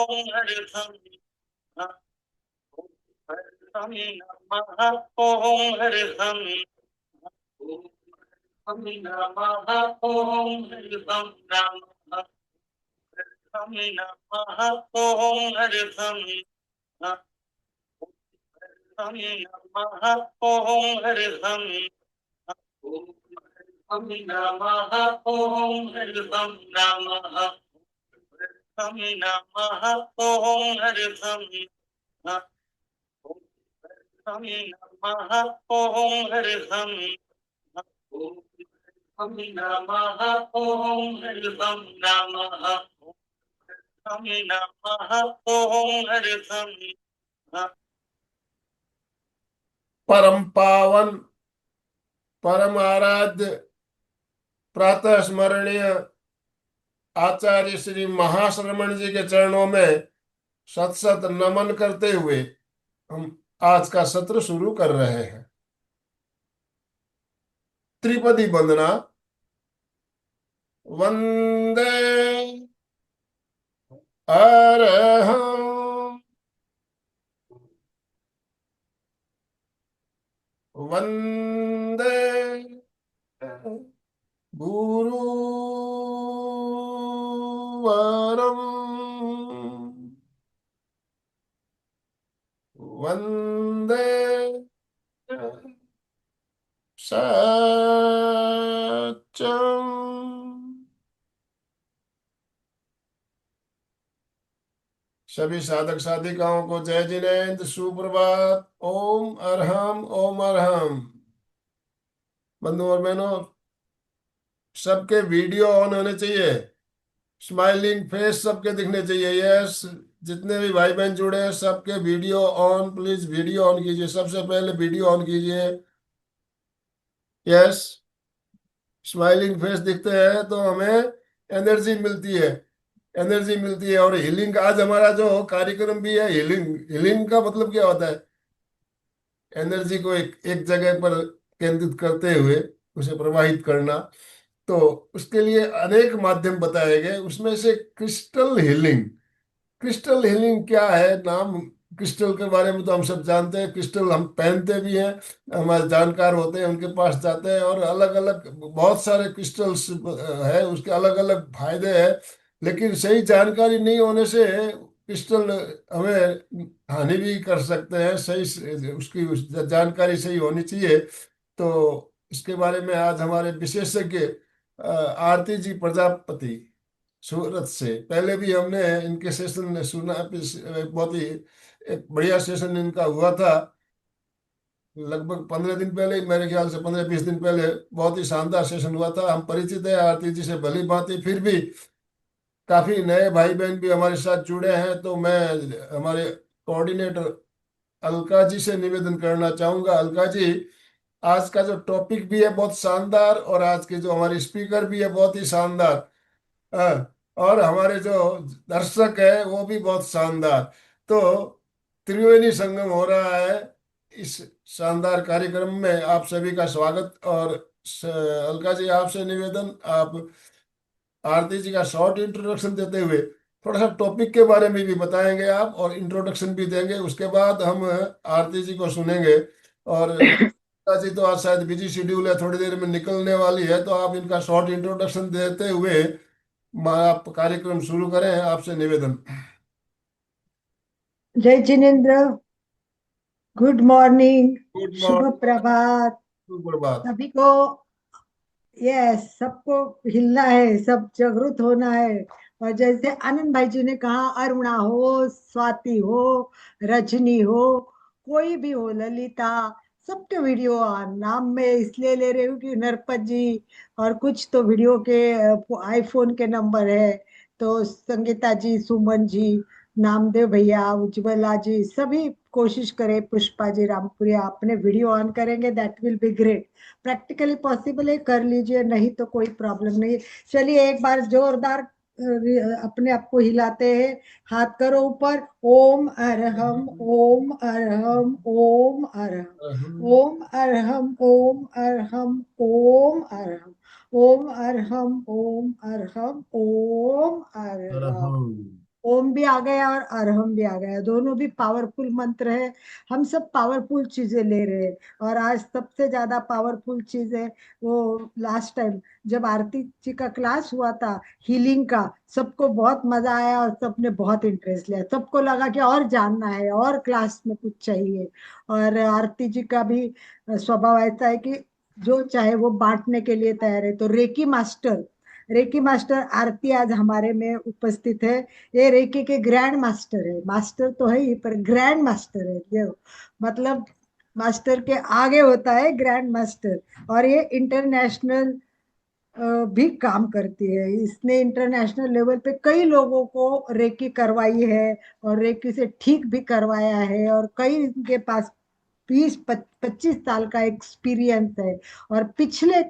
अरहं नमः ओम अरहं नमः ओम अरहं नमः ओम अरहं नमः ओम अरहं नमः ओम अरहं नमः नमः ओम अरहं नमः ओम अरहं नमः ओम अरहं नमः नमः ओम अरहं परम पावन परम आराध्य प्रातः स्मरणीय आचार्य श्री महाश्रमण जी के चरणों में सत सत नमन करते हुए हम आज का सत्र शुरू कर रहे हैं। त्रिपदी वंदना। वंदे अरहं वंदे गुरुवरं वंदे सत्यम। सभी साधक साधिकाओं को जय जिनेन्द्र, सुप्रभात। ओम अरहम ओम अरहम। बंधु और बहनों, सबके वीडियो ऑन होने चाहिए, स्माइलिंग फेस सबके दिखने चाहिए। यस, जितने भी भाई बहन जुड़े हैं सबके video on, please video on कीजिए। सबसे पहले वीडियो ऑन कीजिए। यस, स्माइलिंग फेस दिखते हैं तो हमें एनर्जी मिलती है, एनर्जी मिलती है। और हीलिंग, आज हमारा जो कार्यक्रम भी है हीलिंग। हीलिंग का मतलब क्या होता है? एनर्जी को एक जगह पर केंद्रित करते हुए उसे प्रवाहित करना। तो उसके लिए अनेक माध्यम बताए गए, उसमें से क्रिस्टल हीलिंग। क्रिस्टल हीलिंग क्या है? नाम क्रिस्टल के बारे में तो हम सब जानते हैं, क्रिस्टल हम पहनते भी हैं, हमारे जानकार होते हैं उनके पास जाते हैं, और अलग अलग बहुत सारे क्रिस्टल्स है, उसके अलग अलग फायदे हैं। लेकिन सही जानकारी नहीं होने से क्रिस्टल हमें हानि भी कर सकते हैं। सही उसकी जानकारी सही होनी चाहिए। तो इसके बारे में आज हमारे विशेषज्ञ आरती जी प्रजापति सूरत से, पहले भी हमने इनके सेशन सुना, बहुत ही एक बढ़िया सेशन इनका हुआ था, लगभग 15 दिन पहले ही, मेरे ख्याल से 15-20 दिन पहले। बहुत ही शानदार सेशन हुआ था। हम परिचित है आरती जी से भली भांति, फिर भी काफी नए भाई बहन भी हमारे साथ जुड़े हैं। तो मैं हमारे कोऑर्डिनेटर अलका जी से निवेदन करना चाहूंगा। अलका जी, आज का जो टॉपिक भी है बहुत शानदार, और आज के जो हमारे स्पीकर भी है बहुत ही शानदार। और हमारे जो दर्शक है वो भी बहुत शानदार। तो त्रिवेणी संगम हो रहा है। इस शानदार कार्यक्रम में आप सभी का स्वागत। और अलका जी, आपसे निवेदन, आप आरती जी का शॉर्ट इंट्रोडक्शन देते हुए थोड़ा सा टॉपिक के बारे में भी बताएंगे आप, और इंट्रोडक्शन भी देंगे। उसके बाद हम आरती जी को सुनेंगे। और अलका जी तो आज शायद बिजी शेड्यूल है, थोड़ी देर में निकलने वाली है, तो आप इनका शॉर्ट इंट्रोडक्शन देते हुए आप कार्यक्रम शुरू करें, आपसे निवेदन। जय जिनेन्द्र, गुड मॉर्निंग, गुड शुभ मॉर्निंग। प्रभात सुप्रभात। सभी को। यस, सबको हिलना है, सब जागृत होना है। और जैसे आनंद भाई जी ने कहा, अरुणा हो, स्वाति हो, रजनी हो, कोई भी हो, ललिता, सबके वीडियो नाम में इसलिए ले रही हूँ कि नरपत जी और कुछ तो वीडियो के आईफोन के नंबर है। तो संगीता जी, सुमन जी, नामदेव भैया, उज्ज्वला जी, सभी कोशिश करें। पुष्पा जी, रामपुरिया, अपने वीडियो ऑन करेंगे, that will be great. Practically possible है, कर लीजिए, नहीं तो कोई प्रॉब्लम नहीं है। चलिए एक बार जोरदार अपने आप को हिलाते हैं। हाथ करो ऊपर। ओम अरहम ओम अरहम ओम अरहम ओम अरहम ओम अरहम ओम अरहम ओम अरहम ओम अरहम ओम अरहम ओम भी आ गया और अरहम भी आ गया, दोनों भी पावरफुल मंत्र है। हम सब पावरफुल चीजें ले रहे हैं। और आज सबसे ज्यादा पावरफुल चीज है वो, लास्ट टाइम जब आरती जी का क्लास हुआ था हीलिंग का, सबको बहुत मजा आया और सबने बहुत इंटरेस्ट लिया, सबको लगा कि और जानना है और क्लास में कुछ चाहिए। और आरती जी का भी स्वभाव ऐसा है कि जो चाहे वो बांटने के लिए तैयार है। तो रेकी मास्टर आरती आज हमारे में उपस्थित है। ये रेकी के ग्रैंड मास्टर है, मास्टर तो है ही पर ग्रैंड मास्टर है ये, मतलब मास्टर के आगे होता है ग्रैंड मास्टर। और ये इंटरनेशनल भी काम करती है, इसने इंटरनेशनल लेवल पे कई लोगों को रेकी करवाई है और रेकी से ठीक भी करवाया है। और कई इनके पास 20-25 साल का एक्सपीरियंस है। और पिछले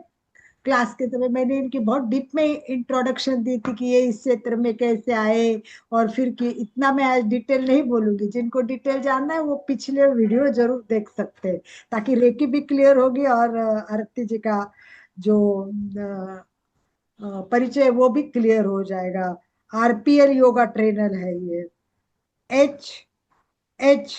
क्लास के समय मैंने इनकी बहुत डीप में इंट्रोडक्शन दी थी कि ये इस क्षेत्र में कैसे आए। और फिर कि इतना मैं आज डिटेल नहीं बोलूंगी, जिनको डिटेल जानना है वो पिछले वीडियो जरूर देख सकते हैं, ताकि रेकी भी क्लियर होगी और आरती जी का जो परिचय है, वो भी क्लियर हो जाएगा। आरपीएल योगा ट्रेनर है ये, एच एच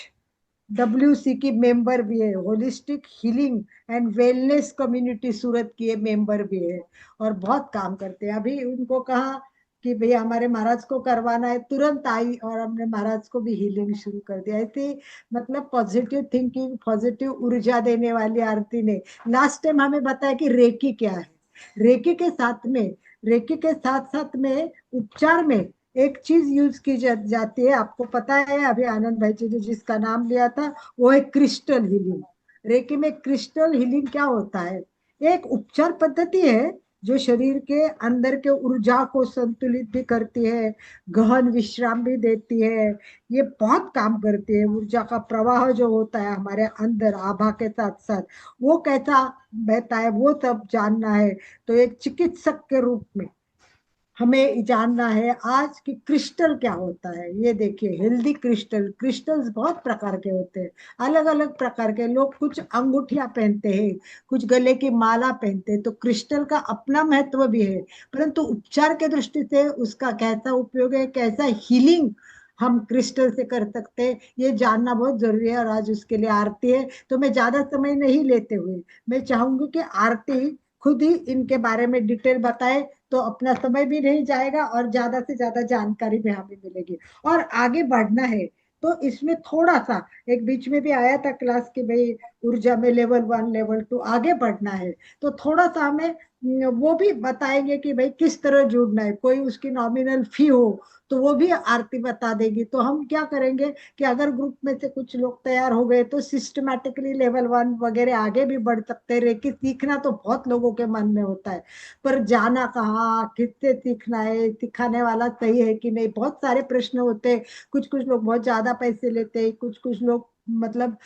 डब्ल्यूसी की मेंबर भी है, holistic healing and wellness community Surat की ये मेंबर भी है। और बहुत काम करते हैं। अभी उनको कहा कि भैया हमारे महाराज को करवाना है, तुरंत आई और हमने महाराज को भी हीलिंग शुरू कर दिया। ऐसी मतलब पॉजिटिव थिंकिंग, पॉजिटिव ऊर्जा देने वाली आरती ने लास्ट टाइम हमें बताया कि रेकी क्या है। रेकी के साथ में, रेकी के साथ साथ में उपचार में एक चीज यूज की जाती है, आपको पता है, अभी आनंद भाई जी ने जिसका नाम लिया था, वो है क्रिस्टल हीलिंग। रेकी में क्रिस्टल हीलिंग क्या होता है? एक उपचार पद्धति है जो शरीर के अंदर के ऊर्जा को संतुलित भी करती है, गहन विश्राम भी देती है। ये बहुत काम करती है। ऊर्जा का प्रवाह जो होता है हमारे अंदर आभा के साथ साथ, वो कैसा बहता है वो सब जानना है। तो एक चिकित्सक के रूप में हमें जानना है आज कि क्रिस्टल क्या होता है। ये देखिए, हेल्दी क्रिस्टल, क्रिस्टल्स बहुत प्रकार के होते हैं, अलग अलग प्रकार के। लोग कुछ अंगूठियां पहनते हैं, कुछ गले की माला पहनते हैं, तो क्रिस्टल का अपना महत्व भी है। परंतु उपचार के दृष्टि से उसका कैसा उपयोग है, कैसा हीलिंग हम क्रिस्टल से कर सकते हैं, ये जानना बहुत जरूरी है। और आज उसके लिए आरती है, तो मैं ज्यादा समय नहीं लेते हुए मैं चाहूंगी कि आरती खुद ही इनके बारे में डिटेल बताए, तो अपना समय भी नहीं जाएगा और ज्यादा से ज्यादा जानकारी भी हमें मिलेगी। और आगे बढ़ना है तो इसमें थोड़ा सा, एक बीच में भी आया था क्लास की भाई ऊर्जा में लेवल 1 लेवल 2 आगे बढ़ना है, तो थोड़ा सा हमें वो भी बताएंगे कि भाई किस तरह जुड़ना है। कोई उसकी नॉमिनल फी हो तो वो भी आरती बता देगी। तो हम क्या करेंगे कि अगर ग्रुप में से कुछ लोग तैयार हो गए तो सिस्टमैटिकली लेवल 1 वगैरह आगे भी बढ़ सकते हैं। रेकी सीखना तो बहुत लोगों के मन में होता है, पर जाना कहाँ, किससे सीखना है, सिखाने वाला सही है कि नहीं, बहुत सारे प्रश्न होते हैं। कुछ कुछ लोग बहुत ज्यादा पैसे लेते हैं, कुछ कुछ लोग मतलब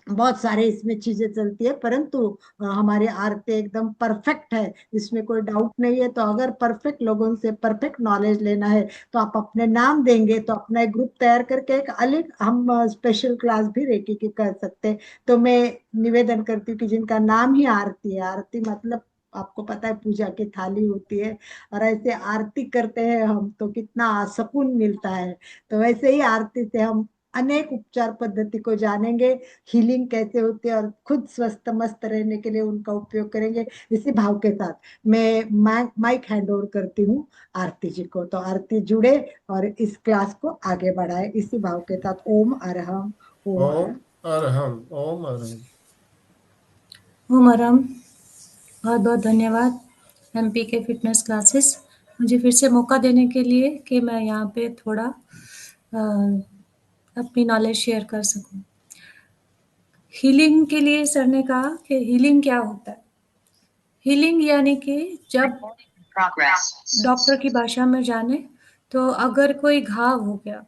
बहुत सारे इसमें चीजें चलती है। परंतु हमारी आरती एकदम परफेक्ट है, इसमें कोई डाउट नहीं है। तो अगर परफेक्ट लोगों से परफेक्ट नॉलेज लेना है तो आप अपने नाम देंगे तो अपना एक ग्रुप तैयार करके एक अलग हम स्पेशल क्लास भी रेकी की कर सकते हैं। तो मैं निवेदन करती हूँ कि जिनका नाम ही आरती है, आरती मतलब आपको पता है पूजा की थाली होती है, और ऐसे आरती करते हैं हम तो कितना सुकून मिलता है। तो वैसे ही आरती से हम अनेक उपचार पद्धति को जानेंगे, हीलिंग कैसे होती है, और खुद स्वस्थ मस्त रहने के लिए उनका उपयोग करेंगे। इसी भाव के साथ मैं माइक हैंड ओवर करती हूँ आरती जी को। तो आरती जुड़े और इस क्लास को आगे बढ़ाए इसी भाव के साथ। ओम अरहम, ओम ओम अरहम। अरहम, ओम अरहम। उमरम, बहुत बहुत धन्यवाद एमपी के फिटनेस क्लासेस, मुझे फिर से मौका देने के लिए कि मैं यहाँ पे थोड़ा अपनी नॉलेज शेयर कर सकूं। हीलिंग के लिए सर ने कहा कि हीलिंग क्या होता है। हीलिंग यानी कि जब डॉक्टर की भाषा में जाने तो अगर कोई घाव हो गया,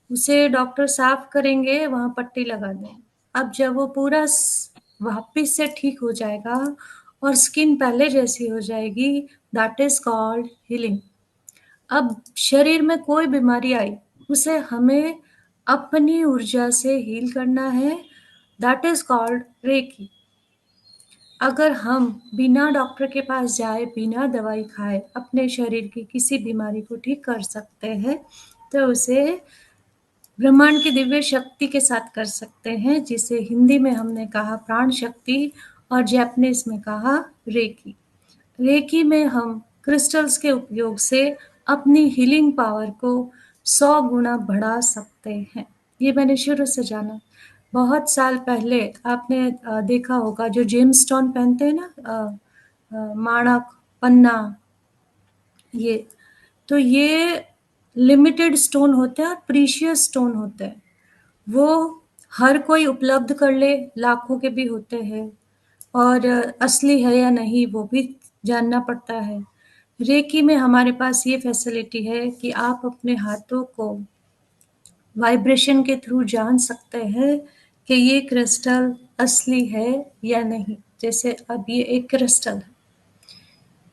उसे डॉक्टर साफ करेंगे, वहां पट्टी लगा देंगे। अब जब वो पूरा वापिस से ठीक हो जाएगा और स्किन पहले जैसी हो जाएगी, दैट इज कॉल्ड हीलिंग। अब शरीर में कोई बीमारी आई, उसे हमें अपनी ऊर्जा से हील करना है, दैट इज कॉल्ड रेकी। अगर हम बिना डॉक्टर के पास जाए, बिना दवाई खाए अपने शरीर की किसी बीमारी को ठीक कर सकते हैं, तो उसे ब्रह्मांड की दिव्य शक्ति के साथ कर सकते हैं, जिसे हिंदी में हमने कहा प्राण शक्ति और जापानीज में कहा रेकी। रेकी में हम क्रिस्टल्स के उपयोग से अपनी हीलिंग पावर को 100 गुना बढ़ा सकते हैं। ये मैंने शुरू से जाना। बहुत साल पहले आपने देखा होगा जो जेम्स स्टोन पहनते हैं ना, माणक, पन्ना, ये तो ये लिमिटेड स्टोन होते हैं और प्रीशियस स्टोन होते हैं। वो हर कोई उपलब्ध कर ले, लाखों के भी होते हैं, और असली है या नहीं वो भी जानना पड़ता है। रेकी में हमारे पास ये फैसिलिटी है कि आप अपने हाथों को वाइब्रेशन के थ्रू जान सकते हैं कि ये क्रिस्टल असली है या नहीं। जैसे अब ये एक क्रिस्टल है,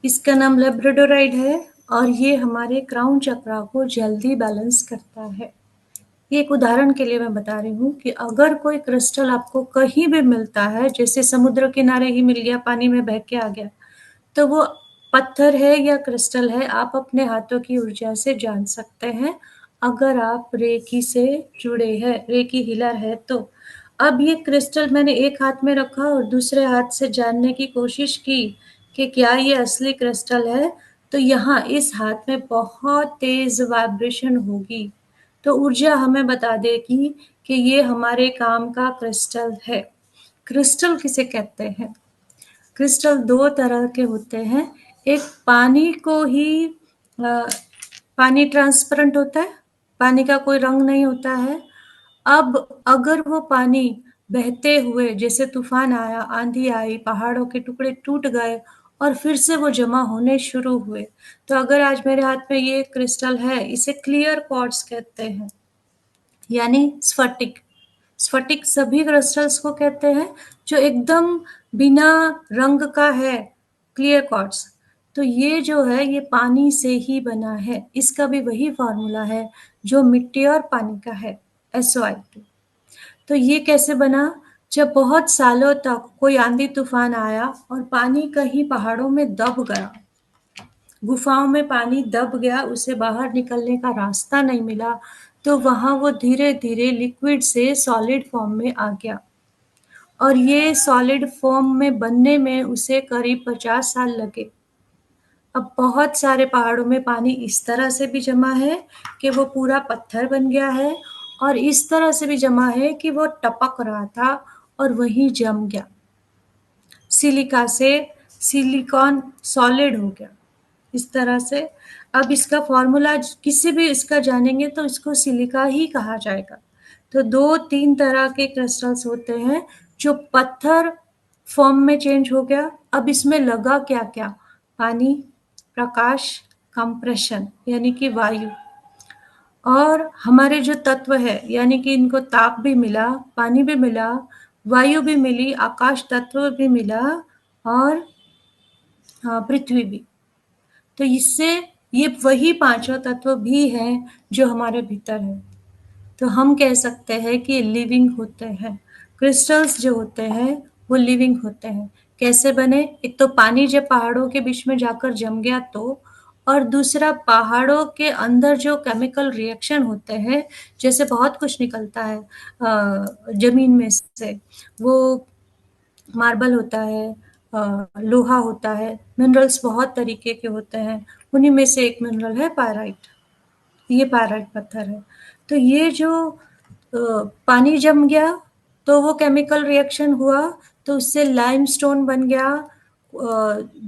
इसका नाम लेब्राडोराइट है और ये हमारे क्राउन चक्रा को जल्दी बैलेंस करता है। ये एक उदाहरण के लिए मैं बता रही हूँ कि अगर कोई क्रिस्टल आपको कहीं भी मिलता है, जैसे समुद्र किनारे ही मिल गया, पानी में बह के आ गया, तो वो पत्थर है या क्रिस्टल है, आप अपने हाथों की ऊर्जा से जान सकते हैं, अगर आप रेकी से जुड़े हैं, रेकी हीलर है तो। अब ये क्रिस्टल मैंने एक हाथ में रखा और दूसरे हाथ से जानने की कोशिश की कि क्या ये असली क्रिस्टल है, तो यहाँ इस हाथ में बहुत तेज वाइब्रेशन होगी, तो ऊर्जा हमें बता देगी कि ये हमारे काम का क्रिस्टल है। क्रिस्टल किसे कहते हैं? क्रिस्टल दो तरह के होते हैं। एक पानी को ही पानी ट्रांसपेरेंट होता है, पानी का कोई रंग नहीं होता है। अब अगर वो पानी बहते हुए, जैसे तूफान आया, आंधी आई, पहाड़ों के टुकड़े टूट गए और फिर से वो जमा होने शुरू हुए, तो अगर आज मेरे हाथ में ये क्रिस्टल है, इसे क्लियर क्वार्ट्ज कहते हैं, यानी स्फटिक। स्फटिक सभी क्रिस्टल्स को कहते हैं जो एकदम बिना रंग का है, क्लियर क्वार्ट्ज। तो ये जो है ये पानी से ही बना है, इसका भी वही फॉर्मूला है जो मिट्टी और पानी का है, SO2। तो ये कैसे बना? जब बहुत सालों तक कोई आंधी तूफान आया और पानी कहीं पहाड़ों में दब गया, गुफाओं में पानी दब गया, उसे बाहर निकलने का रास्ता नहीं मिला, तो वहां वो धीरे धीरे लिक्विड से सॉलिड फॉर्म में आ गया, और ये सॉलिड फॉर्म में बनने में उसे करीब 50 साल लगे। अब बहुत सारे पहाड़ों में पानी इस तरह से भी जमा है कि वो पूरा पत्थर बन गया है, और इस तरह से भी जमा है कि वो टपक रहा था और वहीं जम गया, सिलिका से सिलिकॉन सॉलिड हो गया, इस तरह से। अब इसका फॉर्मूला किसी भी इसका जानेंगे तो इसको सिलिका ही कहा जाएगा। तो 2-3 तरह के क्रिस्टल्स होते हैं जो पत्थर फॉर्म में चेंज हो गया। अब इसमें लगा क्या क्या? पानी, प्रकाश, कंप्रेशन यानी कि वायु, और हमारे जो तत्व है यानी कि इनको ताप भी मिला, पानी भी मिला, वायु भी मिली, आकाश तत्व भी मिला, और पृथ्वी भी। तो इससे ये वही पांचों तत्व भी हैं जो हमारे भीतर है। तो हम कह सकते हैं कि लिविंग होते हैं। क्रिस्टल्स जो होते हैं वो लिविंग होते हैं। कैसे बने? एक तो पानी जब पहाड़ों के बीच में जाकर जम गया तो, और दूसरा पहाड़ों के अंदर जो केमिकल रिएक्शन होते हैं, जैसे बहुत कुछ निकलता है जमीन में से, वो मार्बल होता है, लोहा होता है, मिनरल्स बहुत तरीके के होते हैं, उन्हीं में से एक मिनरल है पायराइट। ये पायराइट पत्थर है। तो ये जो पानी जम गया तो वो केमिकल रिएक्शन हुआ, तो उससे लाइमस्टोन बन गया,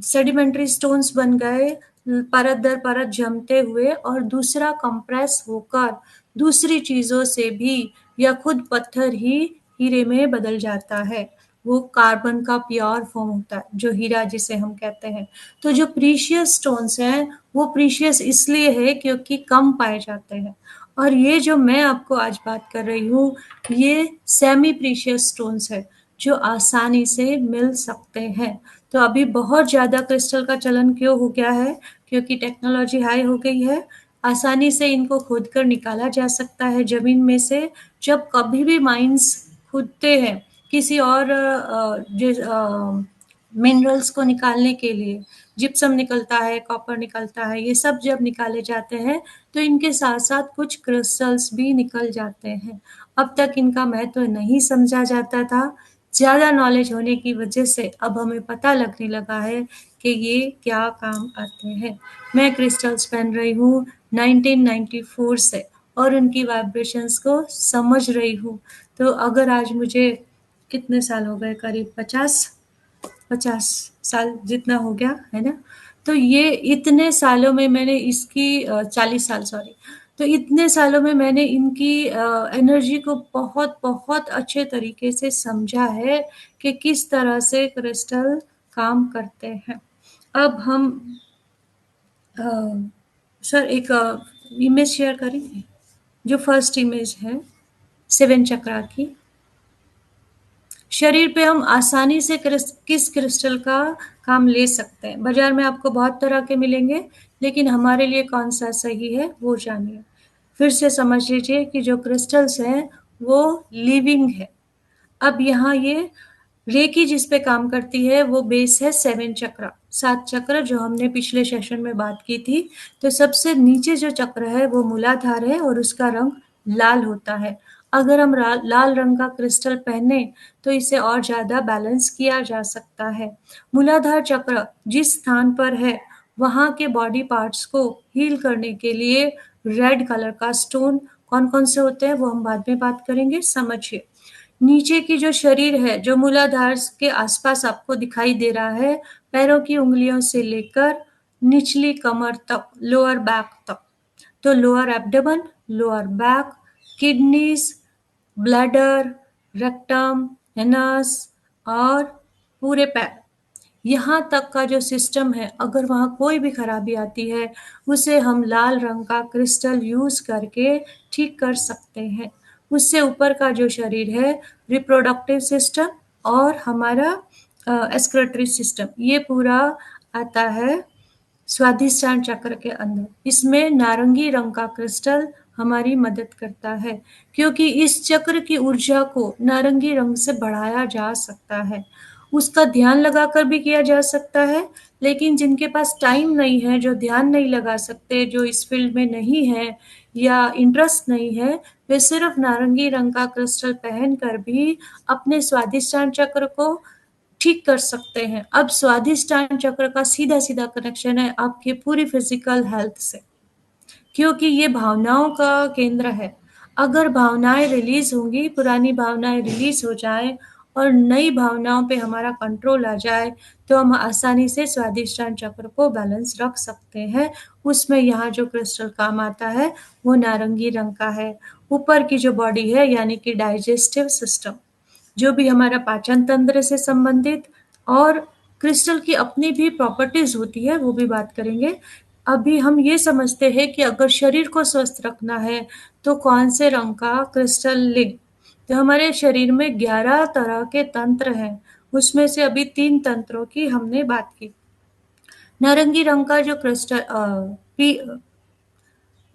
सेडिमेंट्री स्टोन्स बन गए, परत दर परत जमते हुए, और दूसरा कंप्रेस होकर दूसरी चीजों से भी या खुद पत्थर ही हीरे में बदल जाता है। वो कार्बन का प्योर फॉर्म होता है, जो हीरा जिसे हम कहते हैं। तो जो प्रीशियस स्टोन्स हैं वो प्रीशियस इसलिए है क्योंकि कम पाए जाते हैं, और ये जो मैं आपको आज बात कर रही हूँ ये सेमी प्रीशियस स्टोन्स है जो आसानी से मिल सकते हैं। तो अभी बहुत ज्यादा क्रिस्टल का चलन क्यों हो गया है? क्योंकि टेक्नोलॉजी हाई हो गई है, आसानी से इनको खोद कर निकाला जा सकता है जमीन में से। जब कभी भी माइंस खुदते हैं किसी और मिनरल्स को निकालने के लिए जिप्सम निकलता है, कॉपर निकलता है, ये सब जब निकाले जाते हैं तो इनके साथ साथ कुछ क्रिस्टल्स भी निकल जाते हैं। अब तक इनका महत्व नहीं समझा जाता था। ज़्यादा नॉलेज होने की वजह से अब हमें पता लगने लगा है कि ये क्या काम आते हैं। मैं क्रिस्टल्स पहन रही हूँ 1994 से और उनकी वाइब्रेशंस को समझ रही हूँ। तो अगर आज मुझे कितने साल हो गए, करीब 50 साल जितना हो गया है ना, तो ये इतने सालों में मैंने इसकी 40 साल, सॉरी, तो इतने सालों में मैंने इनकी एनर्जी को बहुत बहुत अच्छे तरीके से समझा है कि किस तरह से क्रिस्टल काम करते हैं। अब हम सर एक इमेज शेयर करेंगे, जो फर्स्ट इमेज है 7 चक्रा की। शरीर पे हम आसानी से किस क्रिस्टल का काम ले सकते हैं। बाजार में आपको बहुत तरह के मिलेंगे, लेकिन हमारे लिए कौन सा सही है वो जानिए। फिर से समझ लीजिए कि जो क्रिस्टल्स हैं वो लिविंग है। अब यहाँ ये रेकी जिस पे काम करती है वो बेस है 7 चक्र, 7 चक्र जो हमने पिछले सेशन में बात की थी। तो सबसे नीचे जो चक्र है वो मूलाधार है और उसका रंग लाल होता है। अगर हम लाल रंग का क्रिस्टल पहने तो इसे और ज्यादा बैलेंस किया जा सकता है। मूलाधार चक्र जिस स्थान पर है वहां के बॉडी पार्ट्स को हील करने के लिए रेड कलर का स्टोन कौन कौन से होते हैं वो हम बाद में बात करेंगे, समझिए। नीचे की जो शरीर है जो मूलाधार के आसपास आपको दिखाई दे रहा है, पैरों की उंगलियों से लेकर निचली कमर तक, लोअर बैक तक, तो lower abdomen, lower back, kidneys, bladder, rectum, anus और पूरे पैर, यहाँ तक का जो सिस्टम है, अगर वहाँ कोई भी खराबी आती है उसे हम लाल रंग का क्रिस्टल यूज करके ठीक कर सकते हैं। उससे ऊपर का जो शरीर है, रिप्रोडक्टिव सिस्टम और हमारा एक्सक्रीटरी सिस्टम, ये पूरा आता है स्वादिष्टान चक्र के अंदर। इसमें नारंगी रंग का क्रिस्टल हमारी मदद करता है, क्योंकि इस चक्र की ऊर्जा को नारंगी रंग से बढ़ाया जा सकता है। उसका ध्यान लगाकर भी किया जा सकता है, लेकिन जिनके पास टाइम नहीं है, जो ध्यान नहीं लगा सकते, जो इस फील्ड में नहीं है या इंटरेस्ट नहीं है, वे सिर्फ नारंगी रंग का क्रिस्टल पहनकर भी अपने स्वादिष्टान चक्र को ठीक कर सकते हैं। अब स्वादिष्टान चक्र का सीधा सीधा कनेक्शन है आपकी पूरी फिजिकल हेल्थ से, क्योंकि ये भावनाओं का केंद्र है। अगर भावनाएं रिलीज होंगी, पुरानी भावनाएं रिलीज हो जाए और नई भावनाओं पे हमारा कंट्रोल आ जाए, तो हम आसानी से स्वादिष्टान चक्र को बैलेंस रख सकते हैं। उसमें यहाँ जो क्रिस्टल काम आता है वो नारंगी रंग का है। ऊपर की जो बॉडी है यानी कि डाइजेस्टिव सिस्टम, जो भी हमारा पाचन तंत्र से संबंधित, और क्रिस्टल की अपनी भी प्रॉपर्टीज होती है, वो भी बात करेंगे। अभी हम ये समझते हैं कि अगर शरीर को स्वस्थ रखना है तो कौन से रंग का क्रिस्टल लें। तो हमारे शरीर में 11 तरह के तंत्र हैं, उसमें से अभी 3 तंत्रों की हमने बात की। नारंगी रंग का जो क्रिस्टल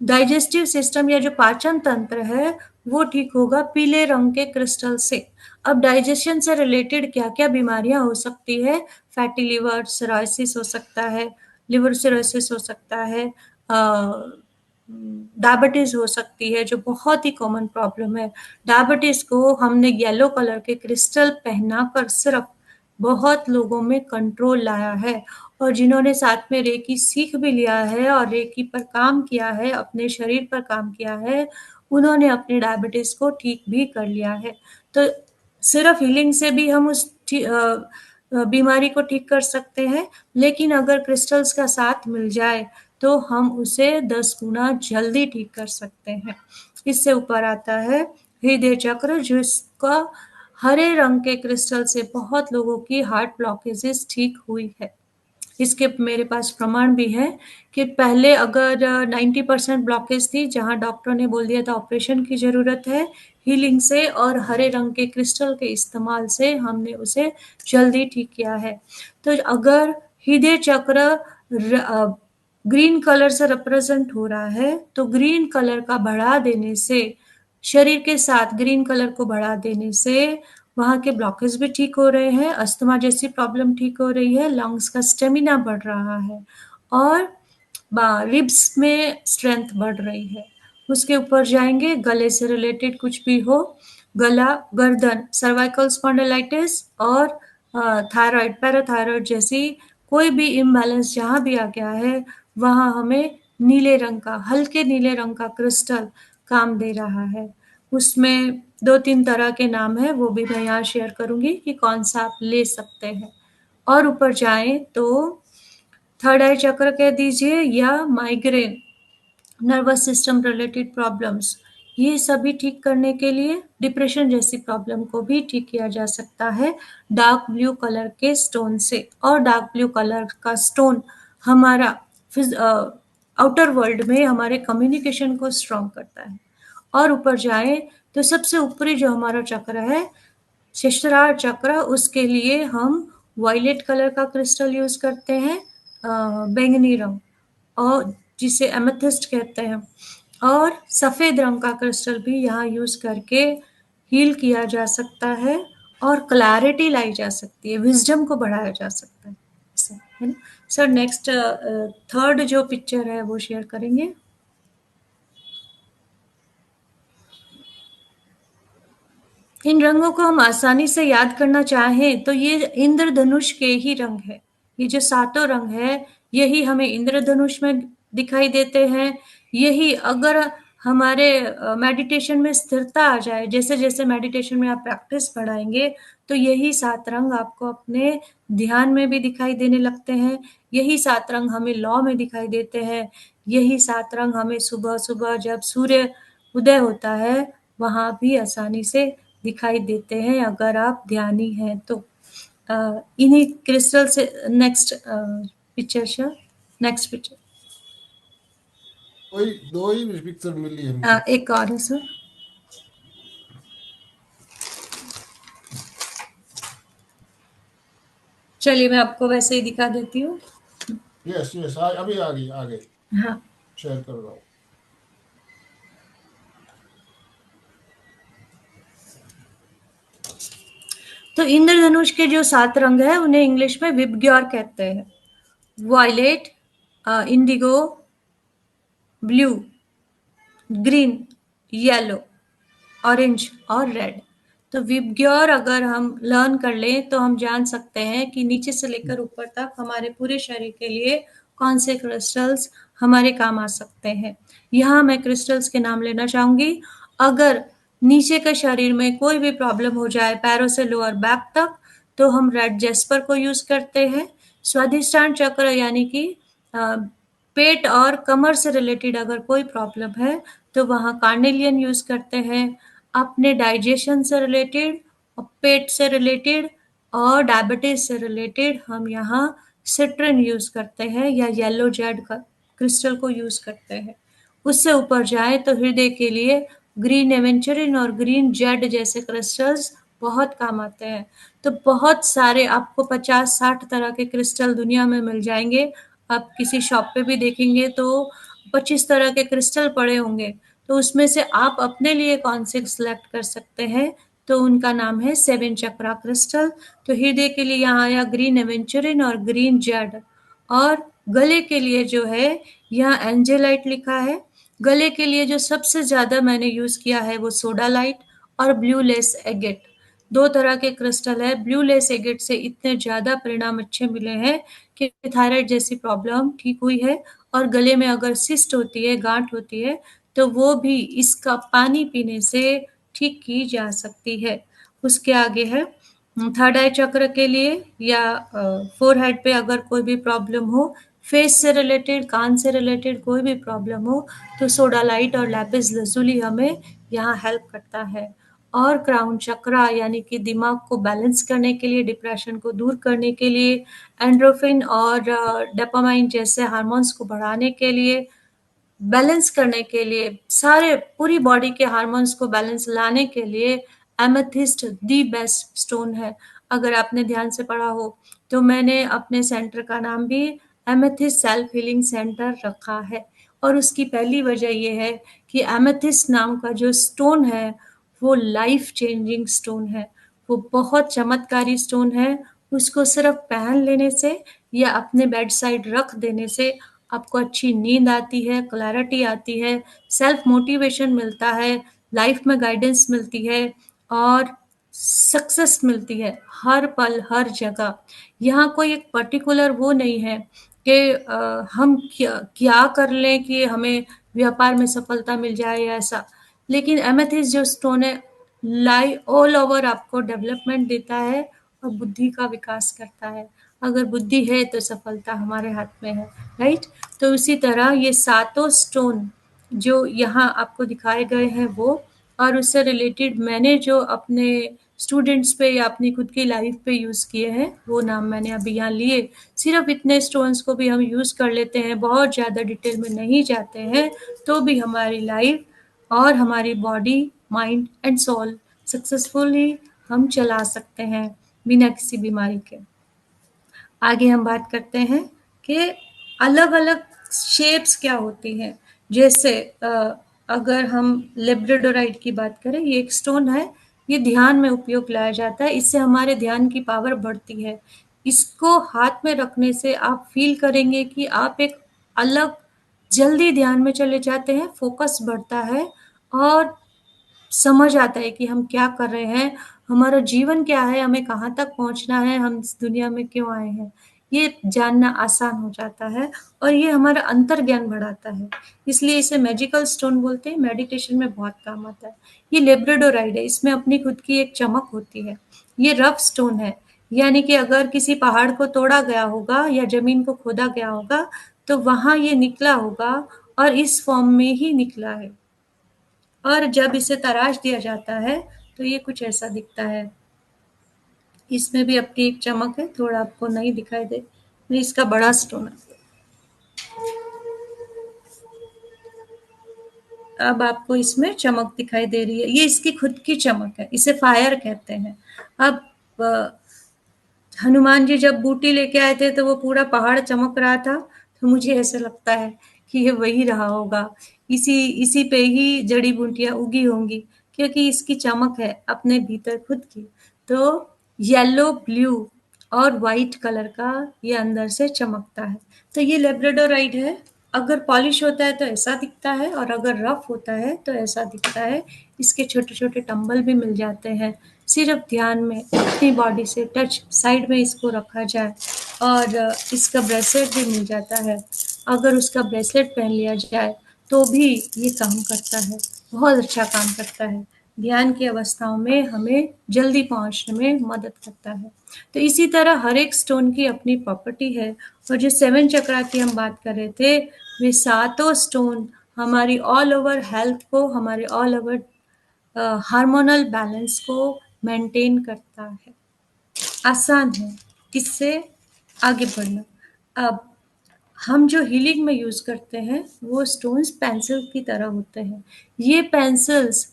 डाइजेस्टिव सिस्टम या जो पाचन तंत्र है वो ठीक होगा पीले रंग के क्रिस्टल से। अब डाइजेशन से रिलेटेड क्या क्या बीमारियां हो सकती है, फैटी लिवर, सिरोसिस हो सकता है, लिवर सिरोसिस हो सकता है, डायबिटीज हो सकती है जो बहुत ही कॉमन प्रॉब्लम है। डायबिटीज को हमने येलो कलर के क्रिस्टल पहनाकर सिर्फ बहुत लोगों में कंट्रोल लाया है, और जिन्होंने साथ में रेकी सीख भी लिया है और रेकी पर काम किया है, अपने शरीर पर काम किया है, उन्होंने अपने डायबिटीज को ठीक भी कर लिया है। तो सिर्फ हीलिंग से भी हम उस बीमारी को ठीक कर सकते हैं, लेकिन अगर क्रिस्टल्स का साथ मिल जाए तो हम उसे 10 गुना जल्दी ठीक कर सकते हैं। इससे ऊपर आता है हृदय चक्र, जिसका हरे रंग के क्रिस्टल से बहुत लोगों की हार्ट ब्लॉकेजेस ठीक हुई है। इसके मेरे पास प्रमाण भी है कि पहले अगर 90% ब्लॉकेज थी, जहां डॉक्टर ने बोल दिया था ऑपरेशन की जरूरत है, हीलिंग से और हरे रंग के क्रिस्टल के इस्तेमाल से हमने उसे जल्दी ठीक किया है। तो अगर हृदय चक्र ग्रीन कलर से रिप्रेजेंट हो रहा है, तो ग्रीन कलर का बढ़ा देने से, शरीर के साथ ग्रीन कलर को बढ़ा देने से वहाँ के ब्लॉकेज भी ठीक हो रहे हैं, अस्थमा जैसी प्रॉब्लम ठीक हो रही है, लंग्स का स्टेमिना बढ़ रहा है और रिब्स में स्ट्रेंथ बढ़ रही है। उसके ऊपर जाएंगे, गले से रिलेटेड कुछ भी हो, गला, गर्दन, सर्वाइकल स्पॉन्डिलाइटिस और थायराइड, पैराथायराइड जैसी कोई भी इम्बैलेंस जहाँ भी आ गया है, वहाँ हमें नीले रंग का, हल्के नीले रंग का क्रिस्टल काम दे रहा है। उसमें 2-3 तरह के नाम है, वो भी मैं यहाँ शेयर करूंगी कि कौन सा आप ले सकते हैं। और ऊपर जाएं तो थर्ड आई चक्र कह दीजिए या migraine, nervous system related problems, ये सभी ठीक करने के लिए, डिप्रेशन जैसी प्रॉब्लम को भी ठीक किया जा सकता है डार्क ब्लू कलर के स्टोन से। और डार्क ब्लू कलर का स्टोन हमारा आउटर वर्ल्ड में हमारे कम्युनिकेशन को स्ट्रॉन्ग करता है। और ऊपर जाए तो सबसे ऊपरी जो हमारा चक्र है, सहस्त्रार चक्र, उसके लिए हम वायलेट कलर का क्रिस्टल यूज करते हैं, बैंगनी रंग, और जिसे एमेथिस्ट कहते हैं, और सफेद रंग का क्रिस्टल भी यहाँ यूज करके हील किया जा सकता है और क्लैरिटी लाई जा सकती है, विजडम को बढ़ाया जा सकता है ना। सर नेक्स्ट थर्ड जो पिक्चर है वो शेयर करेंगे। इन रंगों को हम आसानी से याद करना चाहें तो ये इंद्रधनुष के ही रंग है। ये जो सातों रंग है यही हमें इंद्रधनुष में दिखाई देते हैं। यही अगर हमारे मेडिटेशन में स्थिरता आ जाए, जैसे जैसे मेडिटेशन में आप प्रैक्टिस बढ़ाएंगे तो यही 7 रंग आपको अपने ध्यान में भी दिखाई देने लगते हैं। यही 7 रंग हमें लॉ में दिखाई देते हैं। यही 7 रंग हमें सुबह सुबह जब सूर्य उदय होता है वहां भी आसानी से दिखाई देते हैं अगर आप ध्यानी हैं तो। इन्हीं क्रिस्टल से next picture sir, next picture. कोई 2 ही पिक्चर मिली है मुझे। एक और है सर। चलिए मैं आपको वैसे ही दिखा देती हूँ। यस यस, अभी आ गई हाँ, शेयर कर रहा हूँ। तो इंद्रधनुष के जो 7 रंग है उन्हें इंग्लिश में विबग्योर कहते हैं। Violet, indigo, blue, green, yellow, orange और रेड। तो विबग्योर अगर हम लर्न कर लें तो हम जान सकते हैं कि नीचे से लेकर ऊपर तक हमारे पूरे शरीर के लिए कौन से क्रिस्टल्स हमारे काम आ सकते हैं। यहाँ मैं क्रिस्टल्स के नाम लेना चाहूंगी। अगर नीचे के शरीर में कोई भी प्रॉब्लम हो जाए, पैरों से लोअर बैक तक, तो हम रेड जेस्पर को यूज करते हैं। स्वाधिष्ठान चक्र यानी कि पेट और कमर से रिलेटेड अगर कोई प्रॉब्लम है तो वहाँ कार्नेलियन यूज करते हैं। अपने डाइजेशन से रिलेटेड, पेट से रिलेटेड और डायबिटीज से रिलेटेड हम यहाँ सिट्रिन यूज करते हैं या येलो जेड का क्रिस्टल को यूज करते हैं। उससे ऊपर जाए तो हृदय के लिए ग्रीन एवेंचुरिन और ग्रीन जेड जैसे क्रिस्टल्स बहुत काम आते हैं। तो बहुत सारे आपको 50-60 तरह के क्रिस्टल दुनिया में मिल जाएंगे। आप किसी शॉप पे भी देखेंगे तो 25 तरह के क्रिस्टल पड़े होंगे। तो उसमें से आप अपने लिए कौन से सिलेक्ट कर सकते हैं, तो उनका नाम है 7 चक्रा क्रिस्टल। तो हृदय के लिए यहाँ आया ग्रीन एवेंचुरिन और ग्रीन जेड। और गले के लिए जो है यहाँ एंजेलाइट लिखा है। गले के लिए जो सबसे ज्यादा मैंने यूज किया है वो सोडालाइट और ब्लू लेस एगेट। 2 तरह के क्रिस्टल है। ब्लू लेस एगेट से इतने ज्यादा परिणाम अच्छे मिले हैं कि थायराइड जैसी प्रॉब्लम ठीक हुई है। और गले में अगर सिस्ट होती है, गांठ होती है, तो वो भी इसका पानी पीने से ठीक की जा सकती है। उसके आगे है थर्ड आई चक्र के लिए या फोरहेड पे अगर कोई भी प्रॉब्लम हो, फेस से रिलेटेड, कान से रिलेटेड कोई भी प्रॉब्लम हो, तो सोडालाइट और लैपिस लजुली हमें यहाँ हेल्प करता है। और क्राउन चक्रा यानी कि दिमाग को बैलेंस करने के लिए, डिप्रेशन को दूर करने के लिए, एंड्रोफिन और डोपामाइन जैसे हार्मोन्स को बढ़ाने के लिए, बैलेंस करने के लिए, सारे पूरी बॉडी के हार्मोन्स को बैलेंस लाने के लिए एमेथिस्ट दी बेस्ट स्टोन है। अगर आपने ध्यान से पढ़ा हो तो मैंने अपने सेंटर का नाम भी एमेथिस्ट सेल्फ हीलिंग सेंटर रखा है। और उसकी पहली वजह यह है कि एमेथिस्ट नाम का जो स्टोन है वो लाइफ चेंजिंग स्टोन है। वो बहुत चमत्कारी स्टोन है। उसको सिर्फ पहन लेने से या अपने बेड साइड रख देने से आपको अच्छी नींद आती है, क्लैरिटी आती है, सेल्फ मोटिवेशन मिलता है, लाइफ में गाइडेंस मिलती है और सक्सेस मिलती है हर पल हर जगह। यहाँ कोई एक पर्टिकुलर वो नहीं है कि हम क्या कर लें कि हमें व्यापार में सफलता मिल जाए या ऐसा। लेकिन एमेथिस्ट जो स्टोन है लाई ऑल ओवर आपको डेवलपमेंट देता है और बुद्धि का विकास करता है। अगर बुद्धि है तो सफलता हमारे हाथ में है, राइट। तो उसी तरह ये सातों स्टोन जो यहाँ आपको दिखाए गए हैं वो, और उससे रिलेटेड मैंने जो अपने स्टूडेंट्स पे या अपनी खुद की लाइफ पे यूज़ किए हैं वो नाम मैंने अभी यहाँ लिए। सिर्फ इतने स्टोन्स को भी हम यूज़ कर लेते हैं, बहुत ज़्यादा डिटेल में नहीं जाते हैं, तो भी हमारी लाइफ और हमारी body mind and soul successfully हम चला सकते हैं बिना किसी बीमारी के। आगे हम बात करते हैं कि अलग अलग शेप्स क्या होती हैं। जैसे अगर हम लेब्राडोराइट की बात करें, ये एक स्टोन है, ये ध्यान में उपयोग लाया जाता है, इससे हमारे ध्यान की पावर बढ़ती है। इसको हाथ में रखने से आप फील करेंगे कि आप एक अलग जल्दी ध्यान में चले जाते हैं, फोकस बढ़ता है और समझ आता है कि हम क्या कर रहे हैं, हमारा जीवन क्या है, हमें कहाँ तक पहुँचना है, हम इस दुनिया में क्यों आए हैं, ये जानना आसान हो जाता है और ये हमारा अंतर्ज्ञान बढ़ाता है। इसलिए इसे मैजिकल स्टोन बोलते हैं, मेडिटेशन में बहुत काम आता है। ये लेब्राडोराइट है, इसमें अपनी खुद की एक चमक होती है। ये रफ स्टोन है, यानी कि अगर किसी पहाड़ को तोड़ा गया होगा या ज़मीन को खोदा गया होगा, तो वहाँ ये निकला होगा और इस फॉर्म में ही निकला है। और जब इसे तराश दिया जाता है तो ये कुछ ऐसा दिखता है। इसमें भी अपनी एक चमक है, थोड़ा आपको नहीं दिखाई दे, ये इसका बड़ा स्टोन है। अब आपको इसमें चमक दिखाई दे रही है, ये इसकी खुद की चमक है, इसे फायर कहते हैं। अब हनुमान जी जब बूटी लेके आए थे तो वो पूरा पहाड़ चमक रहा था, तो मुझे ऐसा लगता है कि ये वही रहा होगा, इसी इसी पे ही जड़ी बूटियां उगी होंगी, क्योंकि इसकी चमक है अपने भीतर खुद की। तो येलो ब्लू और वाइट कलर का ये अंदर से चमकता है। तो ये लेब्राडोराइट है, अगर पॉलिश होता है तो ऐसा दिखता है और अगर रफ होता है तो ऐसा दिखता है। इसके छोटे छोटे टंबल भी मिल जाते हैं। सिर्फ ध्यान में अपनी बॉडी से टच साइड में इसको रखा जाए और इसका ब्रेसलेट भी मिल जाता है। अगर उसका ब्रेसलेट पहन लिया जाए तो भी ये काम करता है, बहुत अच्छा काम करता है। ध्यान की अवस्थाओं में हमें जल्दी पहुंचने में मदद करता है। तो इसी तरह हर एक स्टोन की अपनी प्रॉपर्टी है। और जो 7 चक्रा की हम बात कर रहे थे, वे सातों स्टोन हमारी ऑल ओवर हेल्थ को, हमारे ऑल ओवर हार्मोनल बैलेंस को मेंटेन करता है। आसान है इससे आगे बढ़ना। अब हम जो हीलिंग में यूज़ करते हैं वो स्टोन्स पेंसिल की तरह होते हैं। ये पेंसिल्स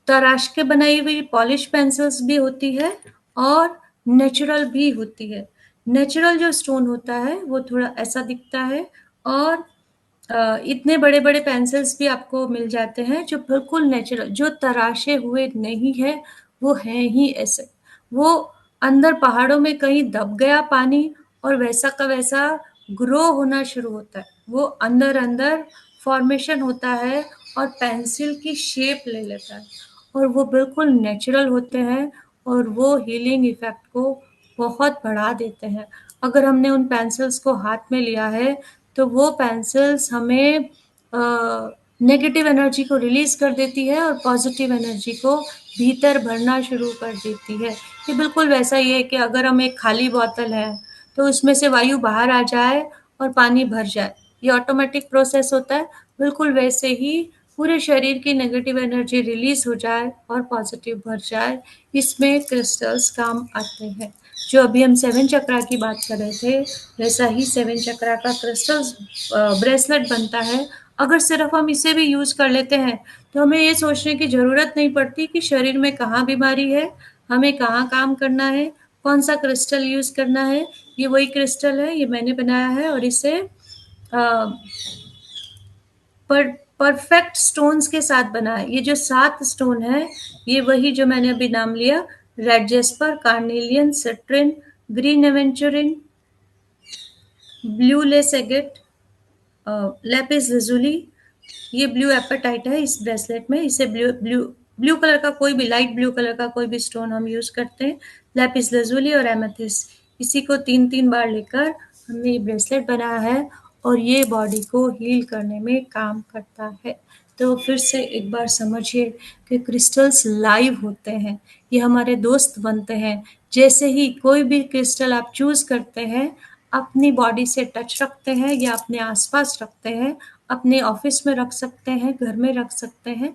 तराश के बनाई हुई पॉलिश पेंसिल्स भी होती है और नेचुरल भी होती है। नेचुरल जो स्टोन होता है वो थोड़ा ऐसा दिखता है और इतने बड़े बड़े पेंसिल्स भी आपको मिल जाते हैं जो बिल्कुल नेचुरल, जो तराशे हुए नहीं है, वो हैं ही ऐसे। वो अंदर पहाड़ों में कहीं दब गया पानी और वैसा का वैसा ग्रो होना शुरू होता है, वो अंदर अंदर फॉर्मेशन होता है और पेंसिल की शेप ले लेता है और वो बिल्कुल नेचुरल होते हैं और वो हीलिंग इफेक्ट को बहुत बढ़ा देते हैं। अगर हमने उन पेंसिल्स को हाथ में लिया है तो वो पेंसिल्स हमें नेगेटिव एनर्जी को रिलीज कर देती है और पॉजिटिव एनर्जी को भीतर भरना शुरू कर देती है। ये बिल्कुल वैसा ही है कि अगर हम एक खाली बोतल है तो उसमें से वायु बाहर आ जाए और पानी भर जाए, ये ऑटोमेटिक प्रोसेस होता है। बिल्कुल वैसे ही पूरे शरीर की नेगेटिव एनर्जी रिलीज हो जाए और पॉजिटिव भर जाए, इसमें क्रिस्टल्स काम आते हैं। जो अभी हम 7 चक्रा की बात कर रहे थे, वैसा ही 7 चक्रा का क्रिस्टल्स ब्रेसलेट बनता है। अगर सिर्फ हम इसे भी यूज कर लेते हैं तो हमें ये सोचने की जरूरत नहीं पड़ती कि शरीर में कहाँ बीमारी है, हमें कहाँ काम करना है, कौन सा क्रिस्टल यूज करना है। ये वही क्रिस्टल है, ये मैंने बनाया है और इसे परफेक्ट स्टोन्स के साथ बना है। ये जो 7 स्टोन है, ये वही जो मैंने अभी नाम लिया, red Jasper, carnelian, citrine, green aventurine, blue less agate, Lapis lazuli, ये ब्लू एपेटाइट है इस ब्रेसलेट में। इसे ब्लू ब्लू ब्लू कलर का कोई भी, लाइट ब्लू कलर का कोई भी स्टोन हम यूज करते हैं। लैपिस lazuli और एमेथिस्ट, इसी को 3-3 बार लेकर हमने ये ब्रेसलेट बनाया है और ये बॉडी को हील करने में काम करता है। तो फिर से एक बार समझिए कि क्रिस्टल्स लाइव होते हैं, ये हमारे दोस्त बनते हैं। जैसे ही कोई भी क्रिस्टल आप चूज करते हैं, अपनी बॉडी से टच रखते हैं या अपने आसपास रखते हैं, अपने ऑफिस में रख सकते हैं, घर में रख सकते हैं,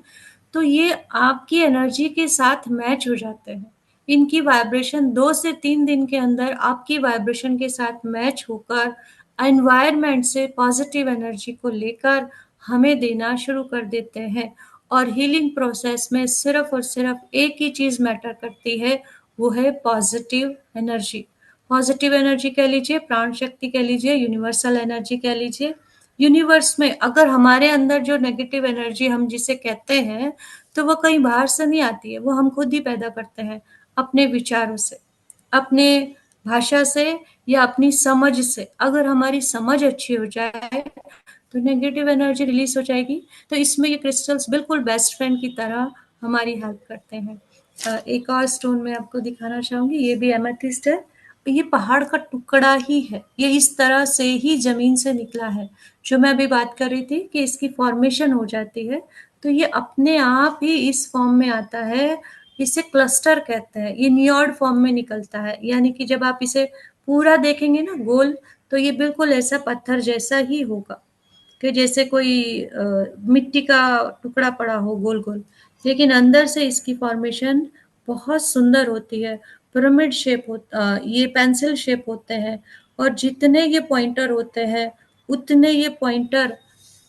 तो ये आपकी एनर्जी के साथ मैच हो जाते हैं। इनकी वाइब्रेशन 2 से 3 दिन के अंदर आपकी वाइब्रेशन के साथ मैच होकर एनवायरनमेंट से पॉजिटिव एनर्जी को लेकर हमें देना शुरू कर देते हैं। और हीलिंग प्रोसेस में सिर्फ और सिर्फ एक ही चीज मैटर करती है, वो है पॉजिटिव एनर्जी। पॉजिटिव एनर्जी कह लीजिए, प्राण शक्ति कह लीजिए, यूनिवर्सल एनर्जी कह लीजिए। यूनिवर्स में अगर हमारे अंदर जो नेगेटिव एनर्जी हम जिसे कहते हैं, तो वो कहीं बाहर से नहीं आती है, वो हम खुद ही पैदा करते हैं अपने विचारों से, अपने भाषा से या अपनी समझ से। अगर हमारी समझ अच्छी हो जाए तो नेगेटिव एनर्जी रिलीज हो जाएगी। तो इसमें ये क्रिस्टल्स बिल्कुल बेस्ट फ्रेंड की तरह हमारी हेल्प करते हैं। एक और स्टोन मैं आपको दिखाना चाहूंगी, ये भी एमेथिस्ट है। ये पहाड़ का टुकड़ा ही है, ये इस तरह से ही जमीन से निकला है। जो मैं अभी बात कर रही थी कि इसकी फॉर्मेशन हो जाती है, तो ये अपने आप ही इस फॉर्म में आता है। इसे क्लस्टर कहते हैं। ये नियॉर्ड फॉर्म में निकलता है, यानी कि जब आप इसे पूरा देखेंगे ना गोल, तो ये बिल्कुल ऐसा पत्थर जैसा ही होगा कि जैसे कोई मिट्टी का टुकड़ा पड़ा हो गोल गोल, लेकिन अंदर से इसकी फॉर्मेशन बहुत सुंदर होती है। पिरामिड शेप होता, ये पेंसिल शेप होते हैं, और जितने ये पॉइंटर होते हैं उतने ये पॉइंटर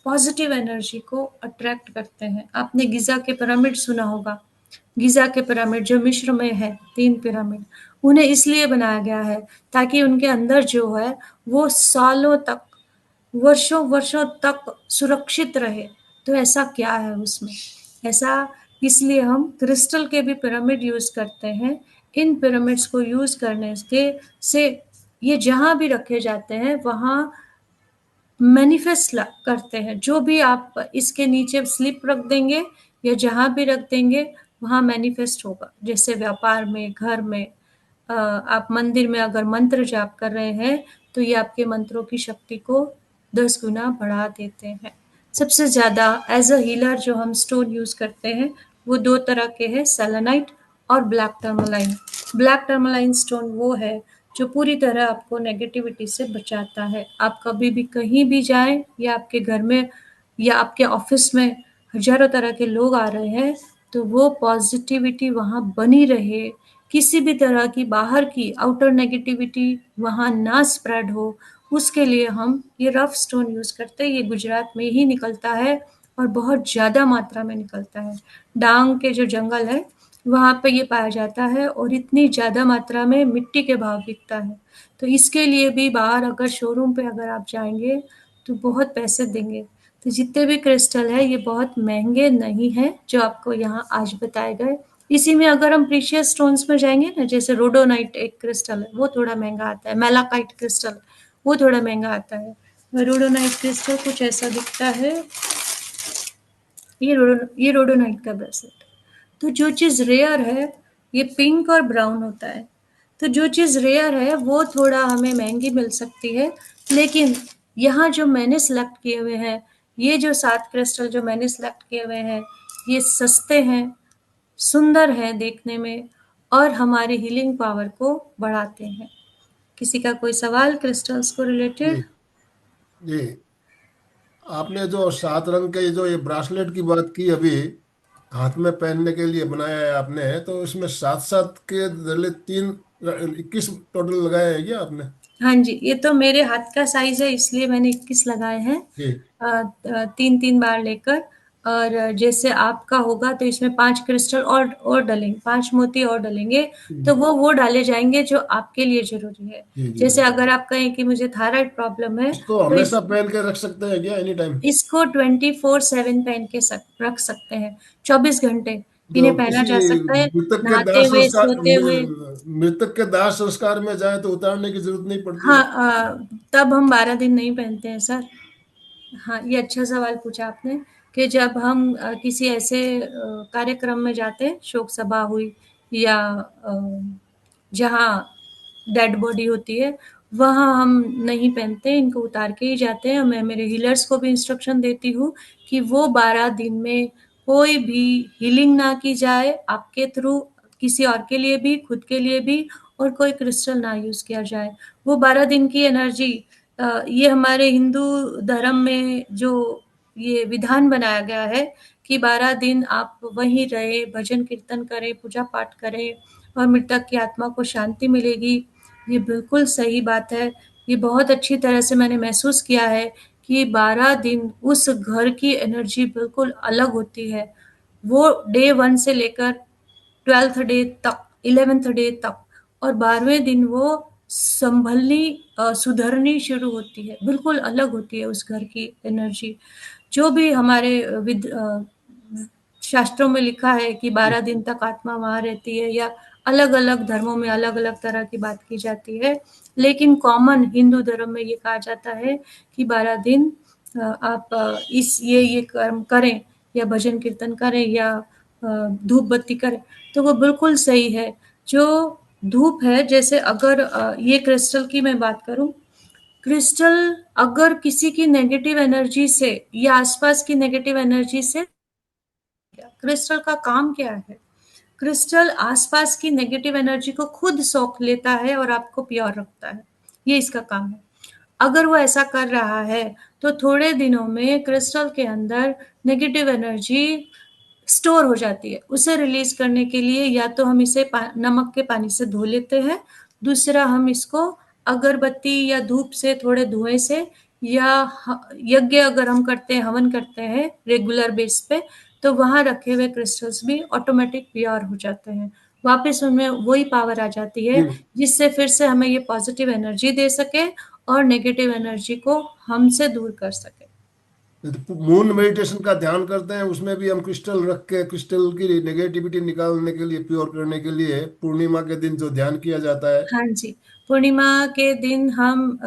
पॉजिटिव एनर्जी को अट्रैक्ट करते हैं। आपने गिजा के पिरामिड सुना होगा। गिजा के पिरामिड जो मिस्र में है, 3 पिरामिड, उन्हें इसलिए बनाया गया है ताकि उनके अंदर जो है वो सालों तक, वर्षों वर्षों तक सुरक्षित रहे। तो ऐसा क्या है उसमें? ऐसा इसलिए हम क्रिस्टल के भी पिरामिड यूज करते हैं। इन पिरामिड्स को यूज करने के से ये जहां भी रखे जाते हैं वहां मैनिफेस्ट करते हैं। जो भी आप इसके नीचे स्लिप रख देंगे या जहां भी रख देंगे वहां मैनिफेस्ट होगा। जैसे व्यापार में, घर में, आप मंदिर में अगर मंत्र जाप कर रहे हैं तो ये आपके मंत्रों की शक्ति को 10 गुना बढ़ा देते हैं। सबसे ज्यादा एज अ हीलर जो हम स्टोन यूज करते हैं वो 2 तरह के हैं, सेलेनाइट और black tourmaline. Black tourmaline stone वो है जो पूरी तरह आपको नेगेटिविटी से बचाता है। आप कभी भी कहीं भी जाएं या आपके घर में या आपके ऑफिस में हजारों तरह के लोग आ रहे हैं, तो वो पॉजिटिविटी वहां बनी रहे, किसी भी तरह की बाहर की आउटर नेगेटिविटी वहां ना स्प्रेड हो, उसके लिए हम ये रफ स्टोन यूज करते हैं। ये गुजरात में ही निकलता है और बहुत ज्यादा मात्रा में निकलता है। डांग के जो जंगल है वहां पे ये पाया जाता है और इतनी ज्यादा मात्रा में मिट्टी के भाव बिकता है। तो इसके लिए भी बाहर अगर शोरूम पे अगर आप जाएंगे तो बहुत पैसे देंगे। तो जितने भी क्रिस्टल है ये बहुत महंगे नहीं है जो आपको यहाँ आज बताए गए। इसी में अगर हम प्रीशियस स्टोन्स में जाएंगे ना, जैसे रोडोनाइट एक क्रिस्टल है, वो थोड़ा महंगा आता है। मेलाकाइट क्रिस्टल वो थोड़ा महंगा आता है। रोडोनाइट क्रिस्टल कुछ ऐसा दिखता है। ये रोडोनाइट का ब्रेसलेट। तो जो चीज रेयर है ये पिंक और ब्राउन होता है। तो जो चीज रेयर है वो थोड़ा हमें महंगी मिल सकती है, लेकिन यहाँ जो मैंने सिलेक्ट किए हुए हैं, ये जो 7 क्रिस्टल जो मैंने सिलेक्ट किए हुए हैं, ये सस्ते हैं, सुंदर हैं देखने में, और हमारी हीलिंग पावर को बढ़ाते हैं। किसी का कोई सवाल क्रिस्टल्स को रिलेटेड? जी जी। आपने जो 7 रंग के जो ये ब्रासलेट की बात की अभी, हाथ में पहनने के लिए बनाया है आपने, तो इसमें 7-7 के दले 21 टोटल लगाए हैं क्या आपने? हाँ जी, ये तो मेरे हाथ का साइज है इसलिए मैंने 21 लगाए हैं। जी 3-3 बार लेकर और जैसे आपका होगा तो इसमें 5 क्रिस्टल और डलेंगे, 5 मोती और डलेंगे, तो वो डाले जाएंगे जो आपके लिए जरूरी है। जी जी जैसे जी। अगर आप कहें कि मुझे थायराइड प्रॉब्लम है इसको तो हमेशा पहन के रख सकते हैं क्या, एनी टाइम? इसको 24/7 पहन के रख सकते हैं, 24 घंटे तो इन्हें पहना किसी जा सकता है, मृतक के दाह नहाते हुए, संस्कार सोते हुए। मृतक के दाह संस्कार में जाए तो उतारने की जरूरत नहीं पड़ती हाँ, है? तब हम 12 दिन नहीं पहनते हैं सर। हाँ, ये अच्छा सवाल पूछा आपने कि जब हम किसी ऐसे कार्यक्रम में जाते हैं, शोक सभा हुई या जहाँ डेड बॉडी होती है, वहाँ हम नहीं पहनते, इनको उतार के ही जाते हैं। और मैं मेरे हीलर्स को भी इंस्ट्रक्शन देती हूँ कि वो 12 दिन में कोई भी हीलिंग ना की जाए आपके थ्रू, किसी और के लिए भी, खुद के लिए भी, और कोई क्रिस्टल ना यूज किया जाए। वो 12 दिन की एनर्जी, ये हमारे हिंदू धर्म में जो ये विधान बनाया गया है कि 12 दिन आप वहीं रहे, भजन कीर्तन करें, पूजा पाठ करें और मृतक की आत्मा को शांति मिलेगी। ये बिल्कुल सही बात है। ये बहुत अच्छी तरह से मैंने महसूस किया है कि 12 दिन उस घर की एनर्जी बिल्कुल अलग होती है। वो डे 1 से लेकर 12th डे तक, 11th डे तक, और 12वें दिन वो संभलनी, सुधरनी शुरू होती है। बिल्कुल अलग होती है उस घर की एनर्जी। जो भी हमारे शास्त्रों में लिखा है कि 12 दिन तक आत्मा वहां रहती है, या अलग अलग धर्मों में अलग अलग तरह की बात की जाती है, लेकिन कॉमन हिंदू धर्म में ये कहा जाता है कि 12 दिन आप इस ये कर्म करें, या भजन कीर्तन करें, या धूप बत्ती करें, तो वो बिल्कुल सही है। जो धूप है, जैसे अगर ये क्रिस्टल की मैं बात करूं, क्रिस्टल अगर किसी की नेगेटिव एनर्जी से या आसपास की नेगेटिव एनर्जी से, क्रिस्टल का काम क्या है? क्रिस्टल आसपास की नेगेटिव एनर्जी को खुद सोख लेता है और आपको प्योर रखता है। ये इसका काम है। अगर वो ऐसा कर रहा है तो थोड़े दिनों में क्रिस्टल के अंदर नेगेटिव एनर्जी स्टोर हो जाती है। उसे रिलीज करने के लिए या तो हम इसे नमक के पानी से धो लेते हैं, दूसरा हम इसको अगरबत्ती या धूप से, थोड़े धुएं से, या यज्ञ अगर हम करते हैं, हवन करते हैं रेगुलर बेस पे, तो वहां रखे हुए क्रिस्टल्स भी ऑटोमेटिक प्योर हो जाते हैं। वापस उनमें वही पावर आ जाती है जिससे फिर से हमें ये पॉजिटिव एनर्जी दे सके और नेगेटिव एनर्जी को हमसे दूर कर सके। मून मेडिटेशन का ध्यान करते हैं, उसमें भी हम क्रिस्टल रख के क्रिस्टल की नेगेटिविटी निकालने के लिए, प्योर करने के लिए पूर्णिमा के दिन जो ध्यान किया जाता है। हाँ जी, पूर्णिमा के दिन हम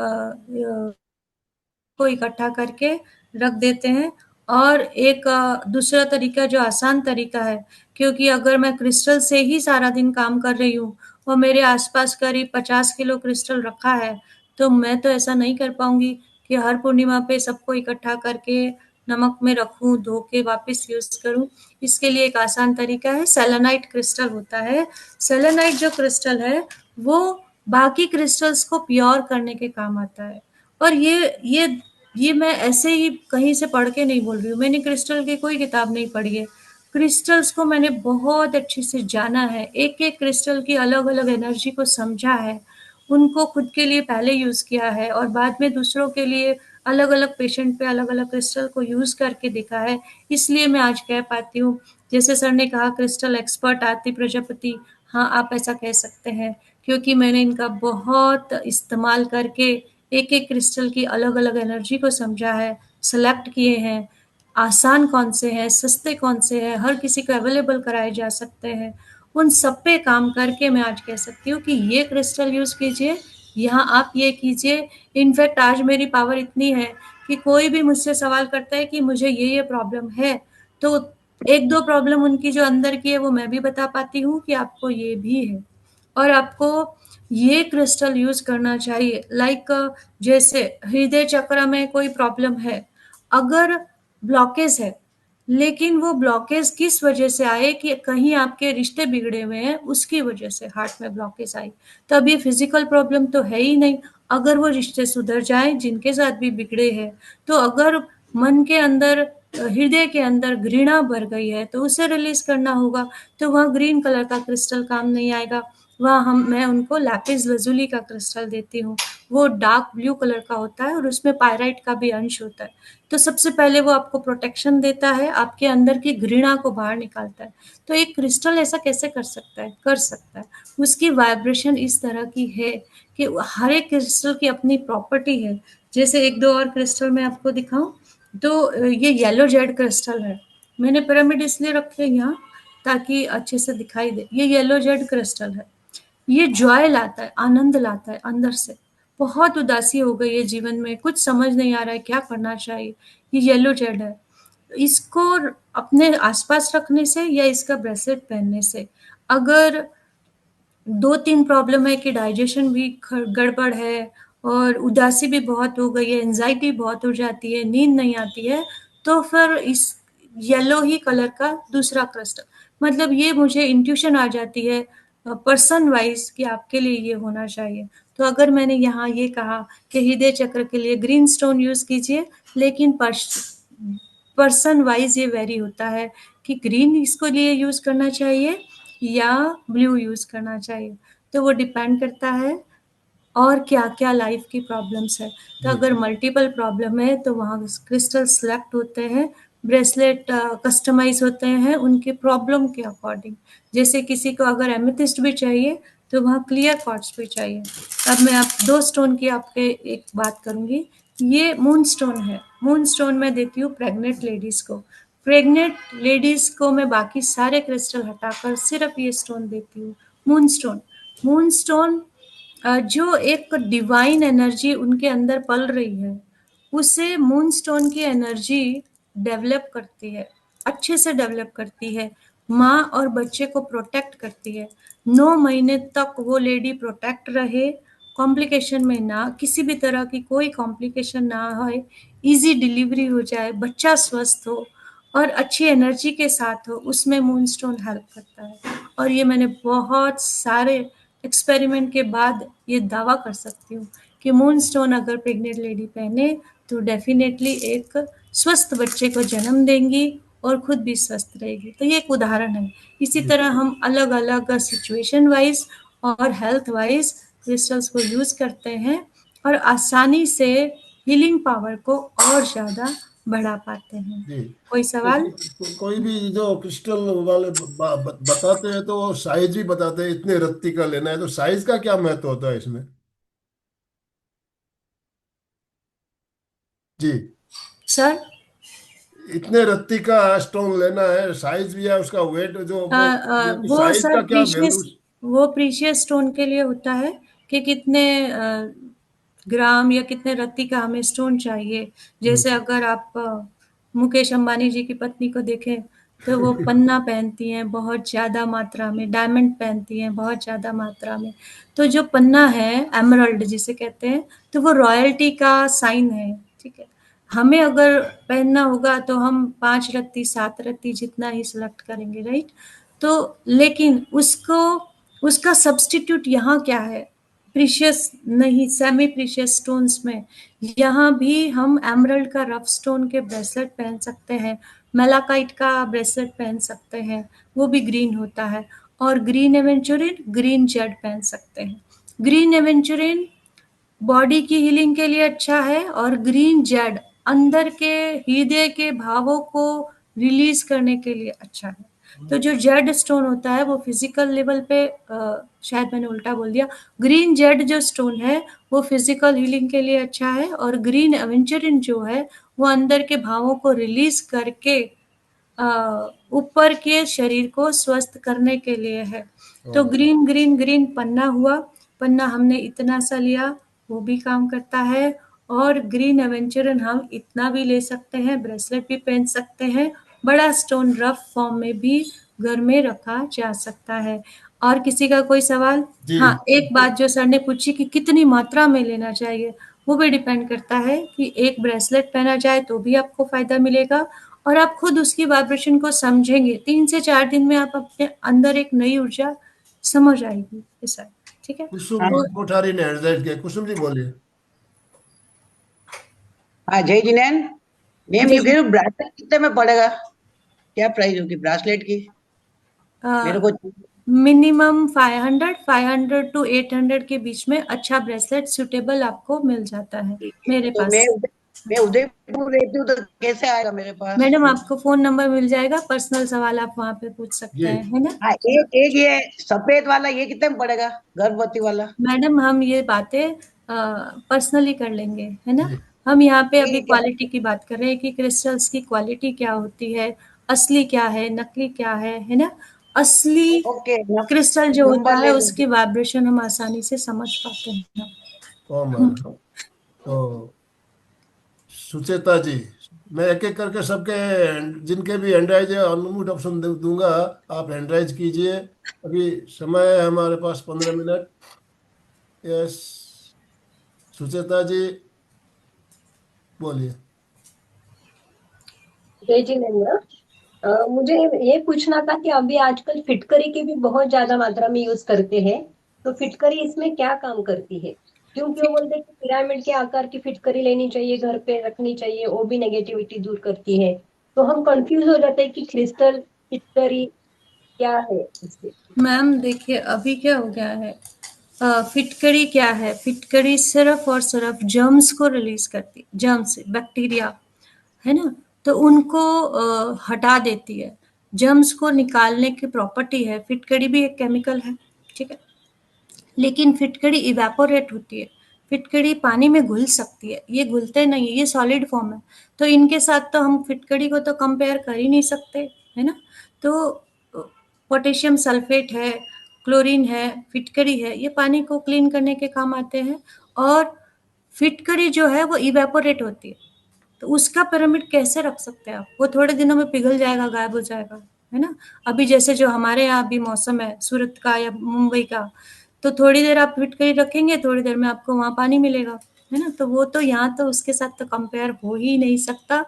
को इकट्ठा करके रख देते हैं। और एक दूसरा तरीका जो आसान तरीका है, क्योंकि अगर मैं क्रिस्टल से ही सारा दिन काम कर रही हूँ और मेरे आसपास करीब 50 किलो क्रिस्टल रखा है, तो मैं तो ऐसा नहीं कर पाऊंगी कि हर पूर्णिमा पे सबको इकट्ठा करके नमक में रखूं, धो के वापस यूज करूं। इसके लिए एक आसान तरीका है, सेलेनाइट क्रिस्टल होता है। सेलेनाइट जो क्रिस्टल है वो बाकी क्रिस्टल्स को प्योर करने के काम आता है। और ये मैं ऐसे ही कहीं से पढ़ के नहीं बोल रही हूँ, मैंने क्रिस्टल की कोई किताब नहीं पढ़ी है। क्रिस्टल्स को मैंने बहुत अच्छे से जाना है, एक एक क्रिस्टल की अलग अलग एनर्जी को समझा है, उनको खुद के लिए पहले यूज किया है और बाद में दूसरों के लिए अलग अलग पेशेंट पे अलग अलग क्रिस्टल को यूज करके देखा है। इसलिए मैं आज कह पाती हूँ, जैसे सर ने कहा क्रिस्टल एक्सपर्ट आरती प्रजापति, हाँ आप ऐसा कह सकते हैं, क्योंकि मैंने इनका बहुत इस्तेमाल करके एक एक क्रिस्टल की अलग अलग एनर्जी को समझा है, सेलेक्ट किए हैं, आसान कौन से हैं, सस्ते कौन से हैं, हर किसी को अवेलेबल कराए जा सकते हैं, उन सब पे काम करके मैं आज कह सकती हूँ कि ये क्रिस्टल यूज कीजिए, यहाँ आप ये कीजिए। इनफैक्ट आज मेरी पावर इतनी है कि कोई भी मुझसे सवाल करता है कि मुझे ये प्रॉब्लम है, तो एक दो प्रॉब्लम उनकी जो अंदर की है वो मैं भी बता पाती हूँ कि आपको ये भी है और आपको ये क्रिस्टल यूज करना चाहिए। लाइक जैसे हृदय चक्र में कोई प्रॉब्लम है, अगर ब्लॉकेज है, लेकिन वो ब्लॉकेज किस वजह से आए कि कहीं आपके रिश्ते बिगड़े हुए हैं, उसकी वजह से हार्ट में ब्लॉकेज आई, तो अब ये फिजिकल प्रॉब्लम तो है ही नहीं। अगर वो रिश्ते सुधर जाए जिनके साथ भी बिगड़े हैं, तो अगर मन के अंदर, हृदय के अंदर घृणा भर गई है तो उसे रिलीज करना होगा, तो वहाँ ग्रीन कलर का क्रिस्टल काम नहीं आएगा। वहाँ मैं उनको लैपिस लजुली का क्रिस्टल देती हूँ, वो डार्क ब्लू कलर का होता है और उसमें पायराइट का भी अंश होता है। तो सबसे पहले वो आपको प्रोटेक्शन देता है, आपके अंदर की घृणा को बाहर निकालता है। तो एक क्रिस्टल ऐसा कैसे कर सकता है? कर सकता है। उसकी वाइब्रेशन इस तरह की है कि हर एक क्रिस्टल की अपनी प्रॉपर्टी है। जैसे एक दो और क्रिस्टल मैं आपको दिखाऊं तो ये येलो जेड क्रिस्टल है। मैंने पिरामिड इसलिए रखे यहाँ ताकि अच्छे से दिखाई दे। ये येलो जेड क्रिस्टल है। ये जॉय लाता है, आनंद लाता है अंदर से। बहुत उदासी हो गई है जीवन में, कुछ समझ नहीं आ रहा है क्या करना चाहिए। ये येलो जेड है। इसको अपने आसपास रखने से या इसका ब्रेसलेट पहनने से अगर 2-3 प्रॉब्लम है कि डाइजेशन भी गड़बड़ है और उदासी भी बहुत हो गई है, एंजाइटी बहुत हो जाती है, नींद नहीं आती है, तो फिर इस येलो ही कलर का दूसरा क्रिस्टल, मतलब ये मुझे इंट्यूशन आ जाती है पर्सन वाइज कि आपके लिए ये होना चाहिए। तो अगर मैंने यहाँ ये कहा कि हृदय चक्र के लिए ग्रीन स्टोन यूज कीजिए, लेकिन पर्सन वाइज ये वेरी होता है कि ग्रीन इसको लिए यूज करना चाहिए या ब्लू यूज करना चाहिए। तो वो डिपेंड करता है और क्या क्या लाइफ की प्रॉब्लम्स है। तो जी अगर मल्टीपल प्रॉब्लम है तो वहाँ क्रिस्टल सेलेक्ट होते हैं, ब्रेसलेट कस्टमाइज होते हैं उनके प्रॉब्लम के अकॉर्डिंग। जैसे किसी को अगर एमेथिस्ट भी चाहिए तो वहाँ क्लियर क्वार्ट्ज भी चाहिए। अब मैं आप 2 स्टोन की आपके एक बात करूंगी। ये मून स्टोन है। मून स्टोन मैं देती हूँ प्रेग्नेंट लेडीज को। प्रेग्नेंट लेडीज को मैं बाकी सारे क्रिस्टल हटाकर सिर्फ ये स्टोन देती हूँ, मून स्टोन। मून स्टोन जो एक डिवाइन एनर्जी उनके अंदर पल रही है, उसे मून स्टोन की एनर्जी डेवलप करती है, अच्छे से डेवलप करती है। माँ और बच्चे को प्रोटेक्ट करती है। 9 महीने तक वो लेडी प्रोटेक्ट रहे, कॉम्प्लिकेशन में ना, किसी भी तरह की कोई कॉम्प्लिकेशन ना हो, इजी डिलीवरी हो जाए, बच्चा स्वस्थ हो और अच्छी एनर्जी के साथ हो, उसमें मूनस्टोन हेल्प करता है। और ये मैंने बहुत सारे एक्सपेरिमेंट के बाद ये दावा कर सकती हूँ कि मूनस्टोन अगर प्रेग्नेंट लेडी पहने तो डेफिनेटली एक स्वस्थ बच्चे को जन्म देंगी और खुद भी स्वस्थ रहेगी। तो ये एक उदाहरण है। इसी जी तरह हम अलग अलग सिचुएशन वाइज और हेल्थ वाइज क्रिस्टल्स को यूज करते हैं और आसानी से हीलिंग पावर को और ज्यादा बढ़ा पाते हैं। जी। कोई तो सवाल? कोई भी जो क्रिस्टल वाले बताते हैं तो वो साइज भी बताते हैं, इतने रत्ती का लेना है, तो साइज का क्या महत्व होता है इसमें? जी। सर इतने रत्ती का स्टोन लेना है, साइज भी है उसका, वेट जो वो वो साइज सर का क्या वैल्यू? प्रीशियस, वो प्रीशियस स्टोन के लिए होता है कि कितने ग्राम या कितने रत्ती का हमें स्टोन चाहिए। जैसे अगर आप मुकेश अंबानी जी की पत्नी को देखें तो वो पन्ना पहनती हैं बहुत ज़्यादा मात्रा में, डायमंड पहनती हैं बहुत ज़्यादा मात्रा में। तो जो पन्ना है एमरल्ड जिसे कहते हैं, तो वो रॉयल्टी का साइन है, ठीक है। हमें अगर पहनना होगा तो हम 5 रत्ती 7 रत्ती जितना ही सिलेक्ट करेंगे, राइट। तो लेकिन उसको, उसका सब्स्टिट्यूट यहाँ क्या है? प्रीशियस नहीं, सेमी प्रीशियस स्टोन्स में यहाँ भी हम एमरल्ड का रफ स्टोन के ब्रेसलेट पहन सकते हैं, मेलाकाइट का ब्रेसलेट पहन सकते हैं, वो भी ग्रीन होता है। और ग्रीन एवेंचुरिन, ग्रीन जेड पहन सकते हैं। ग्रीन एवेंचुरिन बॉडी की हीलिंग के लिए अच्छा है और ग्रीन जेड अंदर के हृदय के भावों को रिलीज करने के लिए अच्छा है। तो जो जेड स्टोन होता है वो फिजिकल लेवल पे शायद मैंने उल्टा बोल दिया, ग्रीन जेड जो स्टोन है वो फिजिकल हीलिंग के लिए अच्छा है और ग्रीन एवेंचरिन जो है वो अंदर के भावों को रिलीज करके ऊपर के शरीर को स्वस्थ करने के लिए है। तो ग्रीन ग्रीन ग्रीन पन्ना हुआ, पन्ना हमने इतना सा लिया वो भी काम करता है। और ग्रीन एवेंचरन हम इतना भी ले सकते हैं, ब्रेसलेट भी पहन सकते हैं, बड़ा स्टोन रफ फॉर्म में भी घर में रखा जा सकता है। और किसी का कोई सवाल? जी। हाँ, एक बात जो सर ने पूछी कि कितनी मात्रा में लेना चाहिए, वो भी डिपेंड करता है कि एक ब्रेसलेट पहना जाए तो भी आपको फायदा मिलेगा और आप खुद उसकी वाइब्रेशन को समझेंगे। 3 से 4 दिन में आप अपने अंदर एक नई ऊर्जा समझ आएगी। ऐसा, ठीक है। कुसुम तो कोठारी ने एडवाइस किया, कुसुम जी बोलिए। हाँ जय जिनेन मैम, ये जैसे फिर ब्रासलेट कितने में पड़ेगा? क्या प्राइस होगी ब्रासलेट की अ, मेरे को? मिनिमम 500 टू 800 के बीच में अच्छा ब्रेसलेट सुटेबल आपको मिल जाता है मेरे तो पास। मैं उदयपुर रहती हूँ, तो कैसे आएगा मेरे पास? मैडम आपको फोन नंबर मिल जाएगा, पर्सनल सवाल आप वहाँ पे पूछ सकते जी। हैं, है ना। हाँ, एक एक ये सफेद वाला ये कितने में पड़ेगा, गर्भवती वाला? मैडम हम ये बातें पर्सनली कर लेंगे, है ना। जी। हम यहाँ पे अभी ठीक है। क्वालिटी की बात कर रहे हैं कि क्रिस्टल्स की क्वालिटी क्या होती है, असली क्या है, नकली क्या है ना। असली ओके, क्रिस्टल जो होता नंबर है ले उसकी लीजिए। वाइब्रेशन हम आसानी से समझ पाते हैं। कॉमन। तो सुचेता जी, मैं एक एक करके सबके जिनके भी हैंडराइज है अनलिमिटेड ऑप्शन दूंगा, आप हैंडराइज कीजिए। अभी समय है हमारे पास 15 मिनट। यस, सुचेता जी बोलिए। जय जिनेन्द्र। मुझे ये पूछना था कि अभी आजकल फिटकरी की भी बहुत ज्यादा मात्रा में यूज करते हैं, तो फिटकरी इसमें क्या काम करती है? क्योंकि वो बोलते हैं कि पिरामिड के आकार की फिटकरी लेनी चाहिए, घर पे रखनी चाहिए, वो भी नेगेटिविटी दूर करती है। तो हम कंफ्यूज हो जाते हैं कि क्रिस्टल फिटकरी क्या है इससे। मैम देखिए अभी क्या हो गया है, फिटकरी क्या है, फिटकरी सिर्फ और सिर्फ जर्म्स को रिलीज करती, जर्म्स बैक्टीरिया, है ना। तो उनको हटा देती है, जर्म्स को निकालने की प्रॉपर्टी है। फिटकरी भी एक केमिकल है, ठीक है, लेकिन फिटकरी इवेपोरेट होती है। फिटकरी पानी में घुल सकती है, ये घुलते नहीं है, ये सॉलिड फॉर्म है। तो इनके साथ तो हम फिटकरी को तो कंपेयर कर ही नहीं सकते, है ना। तो पोटेशियम सल्फेट है, क्लोरीन है, फिटकरी है, ये पानी को क्लीन करने के काम आते हैं। और फिटकरी जो है वो इवेपोरेट होती है, तो उसका पिरामिड कैसे रख सकते हैं आप, वो थोड़े दिनों में पिघल जाएगा, गायब हो जाएगा, है ना। अभी जैसे जो हमारे यहाँ अभी मौसम है सूरत का या मुंबई का, तो थोड़ी देर आप फिटकरी रखेंगे, थोड़ी देर में आपको वहाँ पानी मिलेगा, है ना। तो वो तो यहाँ तो उसके साथ तो कंपेयर हो ही नहीं सकता।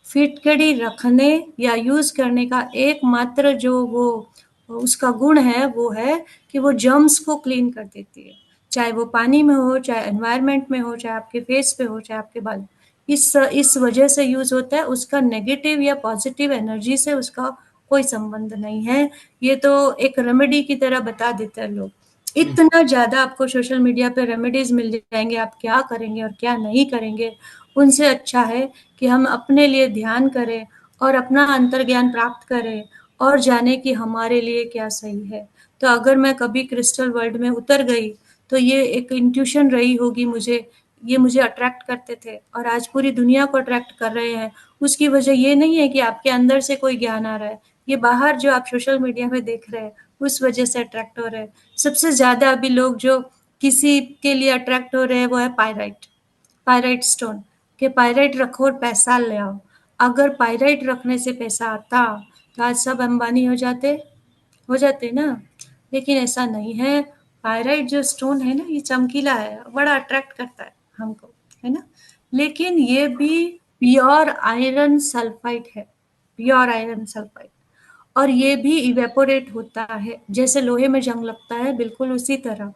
फिटकरी रखने या यूज करने का एकमात्र जो वो उसका गुण है वो है कि वो जर्म्स को क्लीन कर देती है, चाहे वो पानी में हो, चाहे एनवायरनमेंट में हो, चाहे आपके फेस पे हो, चाहे आपके बाल। इस वजह से यूज होता है, उसका नेगेटिव या पॉजिटिव एनर्जी से उसका कोई संबंध नहीं है। ये तो एक रेमेडी की तरह बता देते हैं लोग। जी। इतना ज्यादा आपको सोशल मीडिया पे रेमेडीज मिल जाएंगे, आप क्या करेंगे और क्या नहीं करेंगे। उनसे अच्छा है कि हम अपने लिए ध्यान करें और अपना अंतर्ज्ञान प्राप्त करें और जाने कि हमारे लिए क्या सही है। तो अगर मैं कभी क्रिस्टल वर्ल्ड में उतर गई तो ये एक इंट्यूशन रही होगी मुझे, ये मुझे अट्रैक्ट करते थे और आज पूरी दुनिया को अट्रैक्ट कर रहे हैं। उसकी वजह ये नहीं है कि आपके अंदर से कोई ज्ञान आ रहा है, ये बाहर जो आप सोशल मीडिया में देख रहे हैं उस वजह से अट्रैक्ट हो रहे हैं। सबसे ज्यादा अभी लोग जो किसी के लिए अट्रैक्ट हो रहे हैं वो है पायराइट, पायराइट स्टोन, के पायराइट रखो और पैसा ले आओ। अगर पायराइट रखने से पैसा आता तो आज सब अंबानी हो जाते ना, लेकिन ऐसा नहीं है। पायराइट जो स्टोन है ना, ये चमकीला है, बड़ा अट्रैक्ट करता है हमको, है ना। लेकिन ये भी प्योर आयरन सल्फाइड है, प्योर आयरन सल्फाइड। और ये भी इवेपोरेट होता है, जैसे लोहे में जंग लगता है बिल्कुल उसी तरह,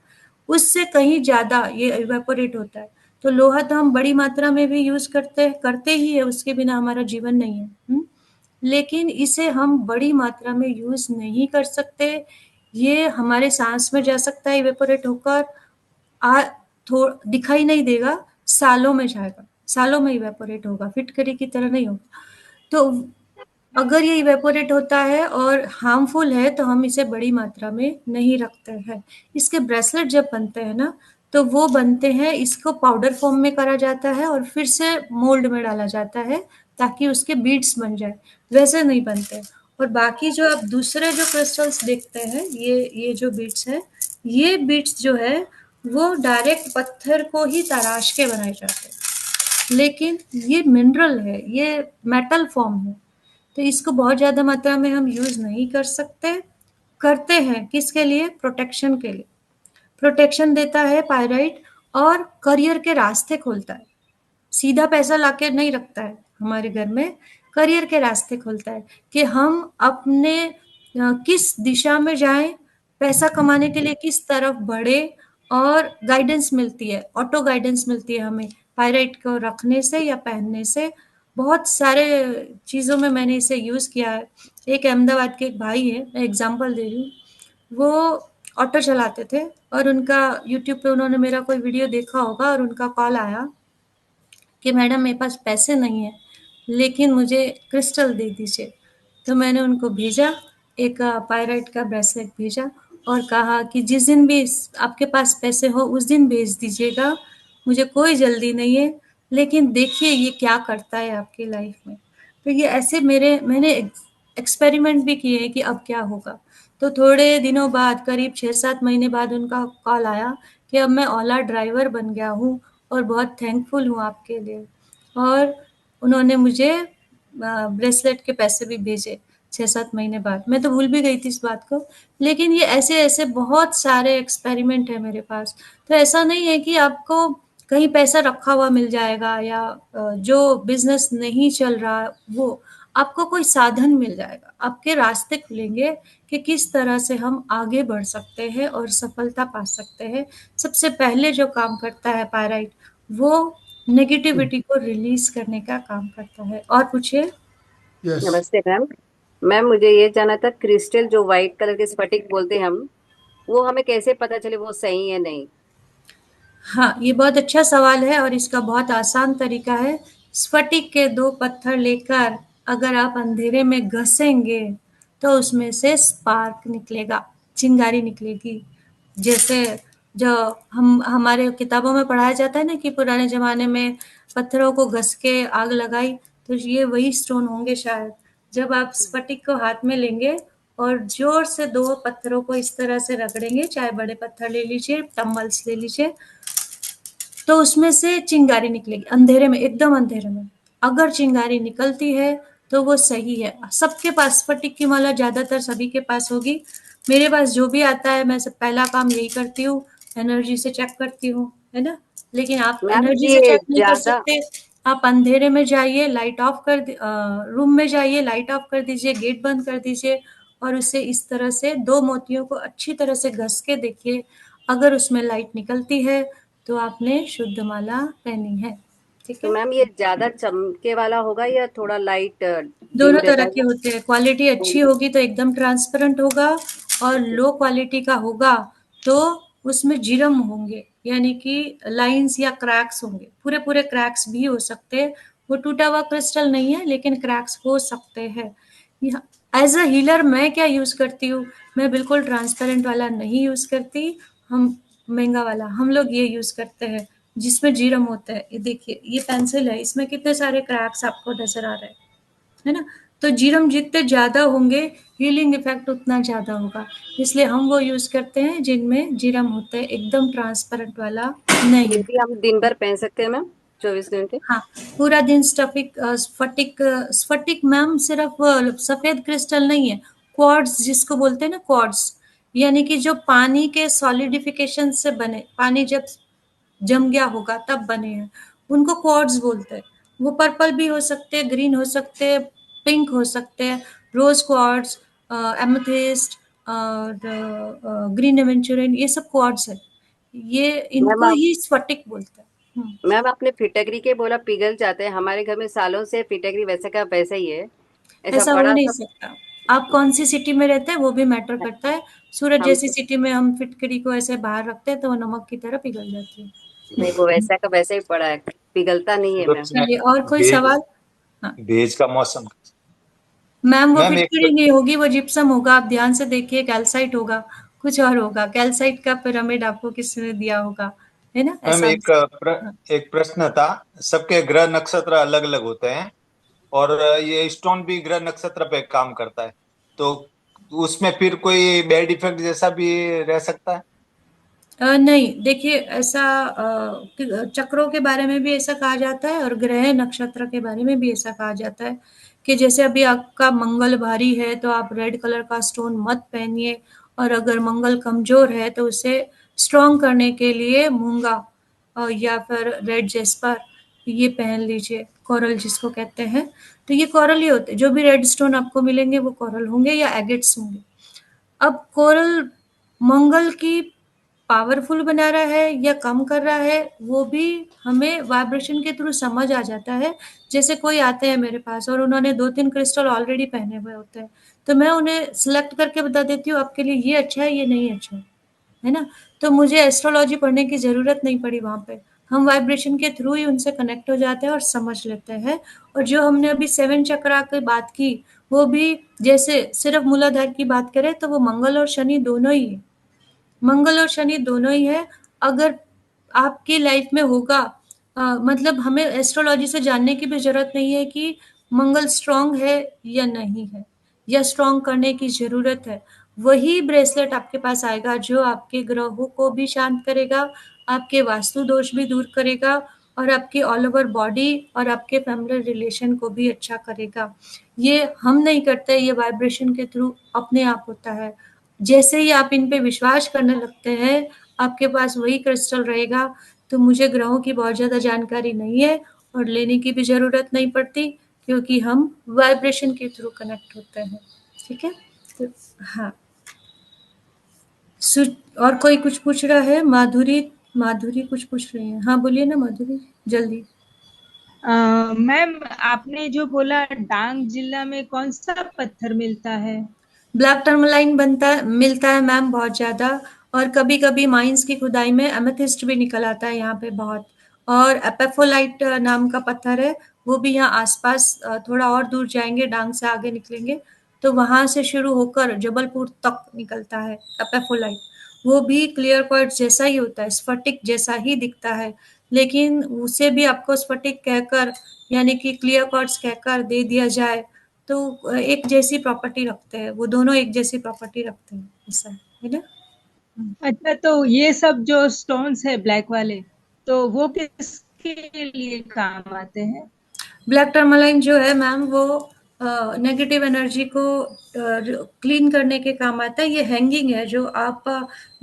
उससे कहीं ज्यादा ये इवेपोरेट होता है। तो लोहा तो हम बड़ी मात्रा में भी यूज करते ही है, उसके बिना हमारा जीवन नहीं है। लेकिन इसे हम बड़ी मात्रा में यूज नहीं कर सकते। ये हमारे सांस में जा सकता है इवेपोरेट होकर, आ दिखाई नहीं देगा, सालों में जाएगा, सालों में इवेपोरेट होगा, फिटकरी की तरह नहीं होगा। तो अगर ये इवेपोरेट होता है और हार्मफुल है तो हम इसे बड़ी मात्रा में नहीं रखते हैं। इसके ब्रेसलेट जब बनते हैं ना, तो वो बनते हैं, इसको पाउडर फॉर्म में करा जाता है और फिर से मोल्ड में डाला जाता है ताकि उसके बीड्स बन जाए, वैसे नहीं बनते। और बाकी जो आप दूसरे जो क्रिस्टल्स देखते हैं, ये जो बीड्स है, ये बीड्स जो है वो डायरेक्ट पत्थर को ही तराश के बनाए जाते हैं, लेकिन ये मिनरल है, ये मेटल फॉर्म है। तो इसको बहुत ज़्यादा मात्रा में हम यूज़ नहीं कर सकते। करते हैं किसके लिए, प्रोटेक्शन के लिए। प्रोटेक्शन देता है पायराइट और करियर के रास्ते खोलता है, सीधा पैसा लाके नहीं रखता है हमारे घर में, करियर के रास्ते खोलता है कि हम अपने किस दिशा में जाएं, पैसा कमाने के लिए किस तरफ बढ़े। और गाइडेंस मिलती है, ऑटो गाइडेंस मिलती है हमें पायराइट को रखने से या पहनने से। बहुत सारे चीज़ों में मैंने इसे यूज़ किया है। एक अहमदाबाद के एक भाई है, मैं एग्जांपल दे रही हूँ, वो ऑटो चलाते थे और उनका यूट्यूब पे उन्होंने मेरा कोई वीडियो देखा होगा और उनका कॉल आया कि मैडम मेरे पास पैसे नहीं है लेकिन मुझे क्रिस्टल दे दीजिए। तो मैंने उनको भेजा, एक पायराइट का ब्रेसलेट भेजा और कहा कि जिस दिन भी आपके पास पैसे हो उस दिन भेज दीजिएगा, मुझे कोई जल्दी नहीं है, लेकिन देखिए ये क्या करता है आपकी लाइफ में। तो ये ऐसे मैंने एक्सपेरिमेंट भी किए हैं कि अब क्या होगा। तो थोड़े दिनों बाद, करीब 6-7 महीने बाद उनका कॉल आया कि अब मैं ओला ड्राइवर बन गया हूँ और बहुत थैंकफुल हूँ आपके लिए। और उन्होंने मुझे ब्रेसलेट के पैसे भी भेजे 6-7 महीने बाद। मैं तो भूल भी गई थी इस बात को, लेकिन ये ऐसे-ऐसे बहुत सारे एक्सपेरिमेंट है मेरे पास। तो ऐसा नहीं है कि आपको कहीं पैसा रखा हुआ मिल जाएगा या जो बिज़नेस नहीं चल रहा वो, आपको कोई साधन मिल जाएगा। आपके रास्ते खुलेंगे कि किस तरह से हम आगे बढ़ सकते हैं और सफलता पा सकते हैं। सबसे पहले जो काम करता है पायराइट, वो नेगेटिविटी को रिलीज़ करने का काम करता है। और पूछिए? यस। नमस्ते मैम। मैम मुझे ये जानना था, क्रिस्टल जो व्हाइट कलर के स्फटिक बोलते हैं हम, वो हमें कैसे पता चले वो सही है नहीं? हाँ, ये बहुत अच्छा सवाल है और इसका बहुत आसान तरीका है। स्फटिक के 2 पत्थर लेकर अगर आप अंधेरे में घसेंगे, तो उसमें से स्पार्क निकलेगा, चिंगारी निकलेगी। जैसे जो हम हमारे किताबों में पढ़ाया जाता है ना कि पुराने ज़माने में पत्थरों को घस के आग लगाई, तो ये वही स्टोन होंगे शायद। जब आप स्फटिक को हाथ में लेंगे और ज़ोर से 2 पत्थरों को इस तरह से रगड़ेंगे, चाहे बड़े पत्थर ले लीजिए, टम्बल्स ले लीजिए, तो उसमें से चिंगारी निकलेगी अंधेरे में, एकदम अंधेरे में। अगर चिंगारी निकलती है तो वो सही है। सबके पास स्फटिक की माला ज्यादातर सभी के पास होगी। मेरे पास जो भी आता है मैं सब पहला काम यही करती हूँ, एनर्जी से चेक करती हूँ, है ना। लेकिन आप मैम एनर्जी से ये चेक नहीं कर ज्यादा सकते। आप अंधेरे में जाइए, लाइट ऑफ कर रूम में जाइए, लाइट ऑफ कर दीजिए, गेट बंद कर दीजिए और उसे इस तरह से 2 मोतियों को अच्छी तरह से घस के देखिए। अगर उसमें लाइट निकलती है तो आपने शुद्ध माला पहनी है। ठीक तो है। मैम ये ज्यादा चमके वाला होगा या थोड़ा लाइट डिम दोनों रहता तरह है के वो? होते हैं। क्वालिटी अच्छी होगी तो एकदम ट्रांसपेरेंट होगा और लो क्वालिटी का होगा तो उसमें जिरम होंगे, यानी कि लाइंस या क्रैक्स होंगे। पूरे पूरे क्रैक्स भी हो सकते हैं। वो टूटा हुआ क्रिस्टल नहीं है लेकिन क्रैक्स हो सकते हैं। एज अ हीलर मैं क्या यूज करती हूँ, मैं बिल्कुल ट्रांसपेरेंट वाला नहीं यूज करती। हम महंगा वाला हम लोग ये यूज करते हैं जिसमें जीरम होता है। ये देखिए, ये पेंसिल है, इसमें कितने सारे क्रैक्स आपको नजर आ रहे हैं, है ना। तो जीरम जितने ज्यादा होंगे, हीलिंग इफेक्ट उतना ज्यादा होगा। इसलिए हम वो यूज करते हैं जिनमें जीरम होता है, एकदम ट्रांसपेरेंट वाला ये नहीं। भी हम दिन भर पहन सकते हैं मैम, 24 घंटे? हाँ, पूरा दिन स्फटिक मैम सिर्फ सफेद क्रिस्टल नहीं है, क्वार्ट्ज जिसको बोलते हैं ना, क्वार्ट्ज, यानी कि जो पानी के सॉलिडिफिकेशन से बने, पानी जब जम गया होगा तब बने हैं, उनको क्वार्ट्ज बोलते हैं। वो पर्पल भी हो सकते हैं, ग्रीन हो सकते हैं, पिंक हो सकते हैं, रोज क्वार्ट्ज, एमेथिस्ट और ग्रीन एवेंचुरिन, ये सब क्वार्ट्ज है। ये मैम इनको आप ही स्फटिक बोलते हैं। मैम आपने फिटकरी के बोला पिघल जाते हैं, हमारे घर में सालों से फिटकरी वैसे का वैसा ही है। ऐसा ऐसा हो बड़ा नहीं सा सकता। आप कौन सी सिटी में रहते हैं वो भी मैटर करता है। सूरत हम जैसी सिटी में हम फिटकरी को ऐसे बाहर रखते हैं तो वो नमक की तरह पिघल जाती है। नहीं, वो वैसा का वैसा ही पड़ा है, पिघलता नहीं है सूरत मैम। में चलिए, और कोई भेज सवाल? हाँ भेज का मौसम। मैम, वो मैम फिटकरी एक नहीं होगी, वो जिप्सम होगा। आप ध्यान से देखिए, कैल्साइट होगा, कुछ और होगा। कैल्साइट का पिरामिड आपको किसी ने दिया होगा, है ना, मैम ऐसा। हाँ। एक प्रश्न था। सबके ग्रह नक्षत्र अलग अलग होते हैं और ये स्टोन भी ग्रह नक्षत्र पे काम करता है, तो उसमें फिर कोई बैड इफेक्ट जैसा भी रह सकता है? नहीं, देखिए ऐसा चक्रों के बारे में भी ऐसा कहा जाता है और ग्रह नक्षत्र के बारे में भी ऐसा कहा जाता है कि जैसे अभी आपका मंगल भारी है तो आप रेड कलर का स्टोन मत पहनिए, और अगर मंगल कमजोर है तो उसे स्ट्रॉन्ग करने के लिए मूंगा या फिर रेड जेस्पर ये पहन लीजिए, कोरल जिसको कहते हैं। तो ये कोरल ही होते हैं, जो भी रेड स्टोन आपको मिलेंगे वो कोरल होंगे या एगेट्स होंगे। अब कोरल मंगल की पावरफुल बना रहा है या कम कर रहा है, वो भी हमें वाइब्रेशन के थ्रू समझ आ जाता है। जैसे कोई आते हैं मेरे पास और उन्होंने 2-3 क्रिस्टल ऑलरेडी पहने हुए होते हैं, तो मैं उन्हें सिलेक्ट करके बता देती हूँ आपके लिए ये अच्छा है, ये नहीं अच्छा है ना? तो मुझे एस्ट्रोलॉजी पढ़ने की ज़रूरत नहीं पड़ी वहाँ पे। हम वाइब्रेशन के थ्रू ही उनसे कनेक्ट हो जाते हैं और समझ लेते हैं। और जो हमने अभी 7 चक्रा की बात की, वो भी जैसे सिर्फ मूलाधार की बात करें तो वो मंगल और शनि दोनों ही है। मंगल और शनि दोनों ही है। अगर आपकी लाइफ में होगा, मतलब हमें एस्ट्रोलॉजी से जानने की भी जरूरत नहीं है कि मंगल स्ट्रांग है या नहीं है, या स्ट्रांग करने की जरूरत है। वही ब्रेसलेट आपके पास आएगा जो आपके ग्रहों को भी शांत करेगा, आपके वास्तु दोष भी दूर करेगा, और आपकी ऑल ओवर बॉडी और आपके फैमिली रिलेशन को भी अच्छा करेगा। ये हम नहीं करते, ये वाइब्रेशन के थ्रू अपने आप होता है। जैसे ही आप इन पे विश्वास करने लगते हैं, आपके पास वही क्रिस्टल रहेगा। तो मुझे ग्रहों की बहुत ज़्यादा जानकारी नहीं है और लेने की भी ज़रूरत नहीं पड़ती, क्योंकि हम वाइब्रेशन के थ्रू कनेक्ट होते हैं। ठीक है? तो हाँ, और कोई कुछ पूछ रहा है? माधुरी कुछ पूछ रही है। हाँ, बोलिए ना माधुरी, जल्दी। मैम, आपने जो बोला डांग जिला में कौन सा पत्थर मिलता है? ब्लैक टर्मलाइन मिलता है मैम बहुत ज़्यादा, और कभी-कभी माइंस की खुदाई में एमेथिस्ट भी निकल आता है यहाँ पे बहुत। और एपेफोलाइट नाम का पत्थर है, वो भी यहाँ आसपास, थोड़ा और दूर जाएंगे, डांग से आगे निकलेंगे तो वहां से शुरू होकर जबलपुर तक निकलता है एपेफोलाइट। वो भी क्लियर क्वार्ट्ज जैसा ही होता है, स्फटिक जैसा ही दिखता है, लेकिन उसे भी आपको स्फटिक कहकर, यानी कि क्लियर क्वार्ट्ज कहकर दे दिया जाए तो एक जैसी प्रॉपर्टी रखते हैं, वो दोनों एक जैसी प्रॉपर्टी रखते हैं, ऐसा है ना? अच्छा, तो ये सब जो स्टोन्स है ब्लैक वाले, तो वो किसके लिए काम आते हैं? ब्लैक टर्मलाइन जो है मैम, वो नेगेटिव एनर्जी को क्लीन करने के काम आता है। ये हैंगिंग है, जो आप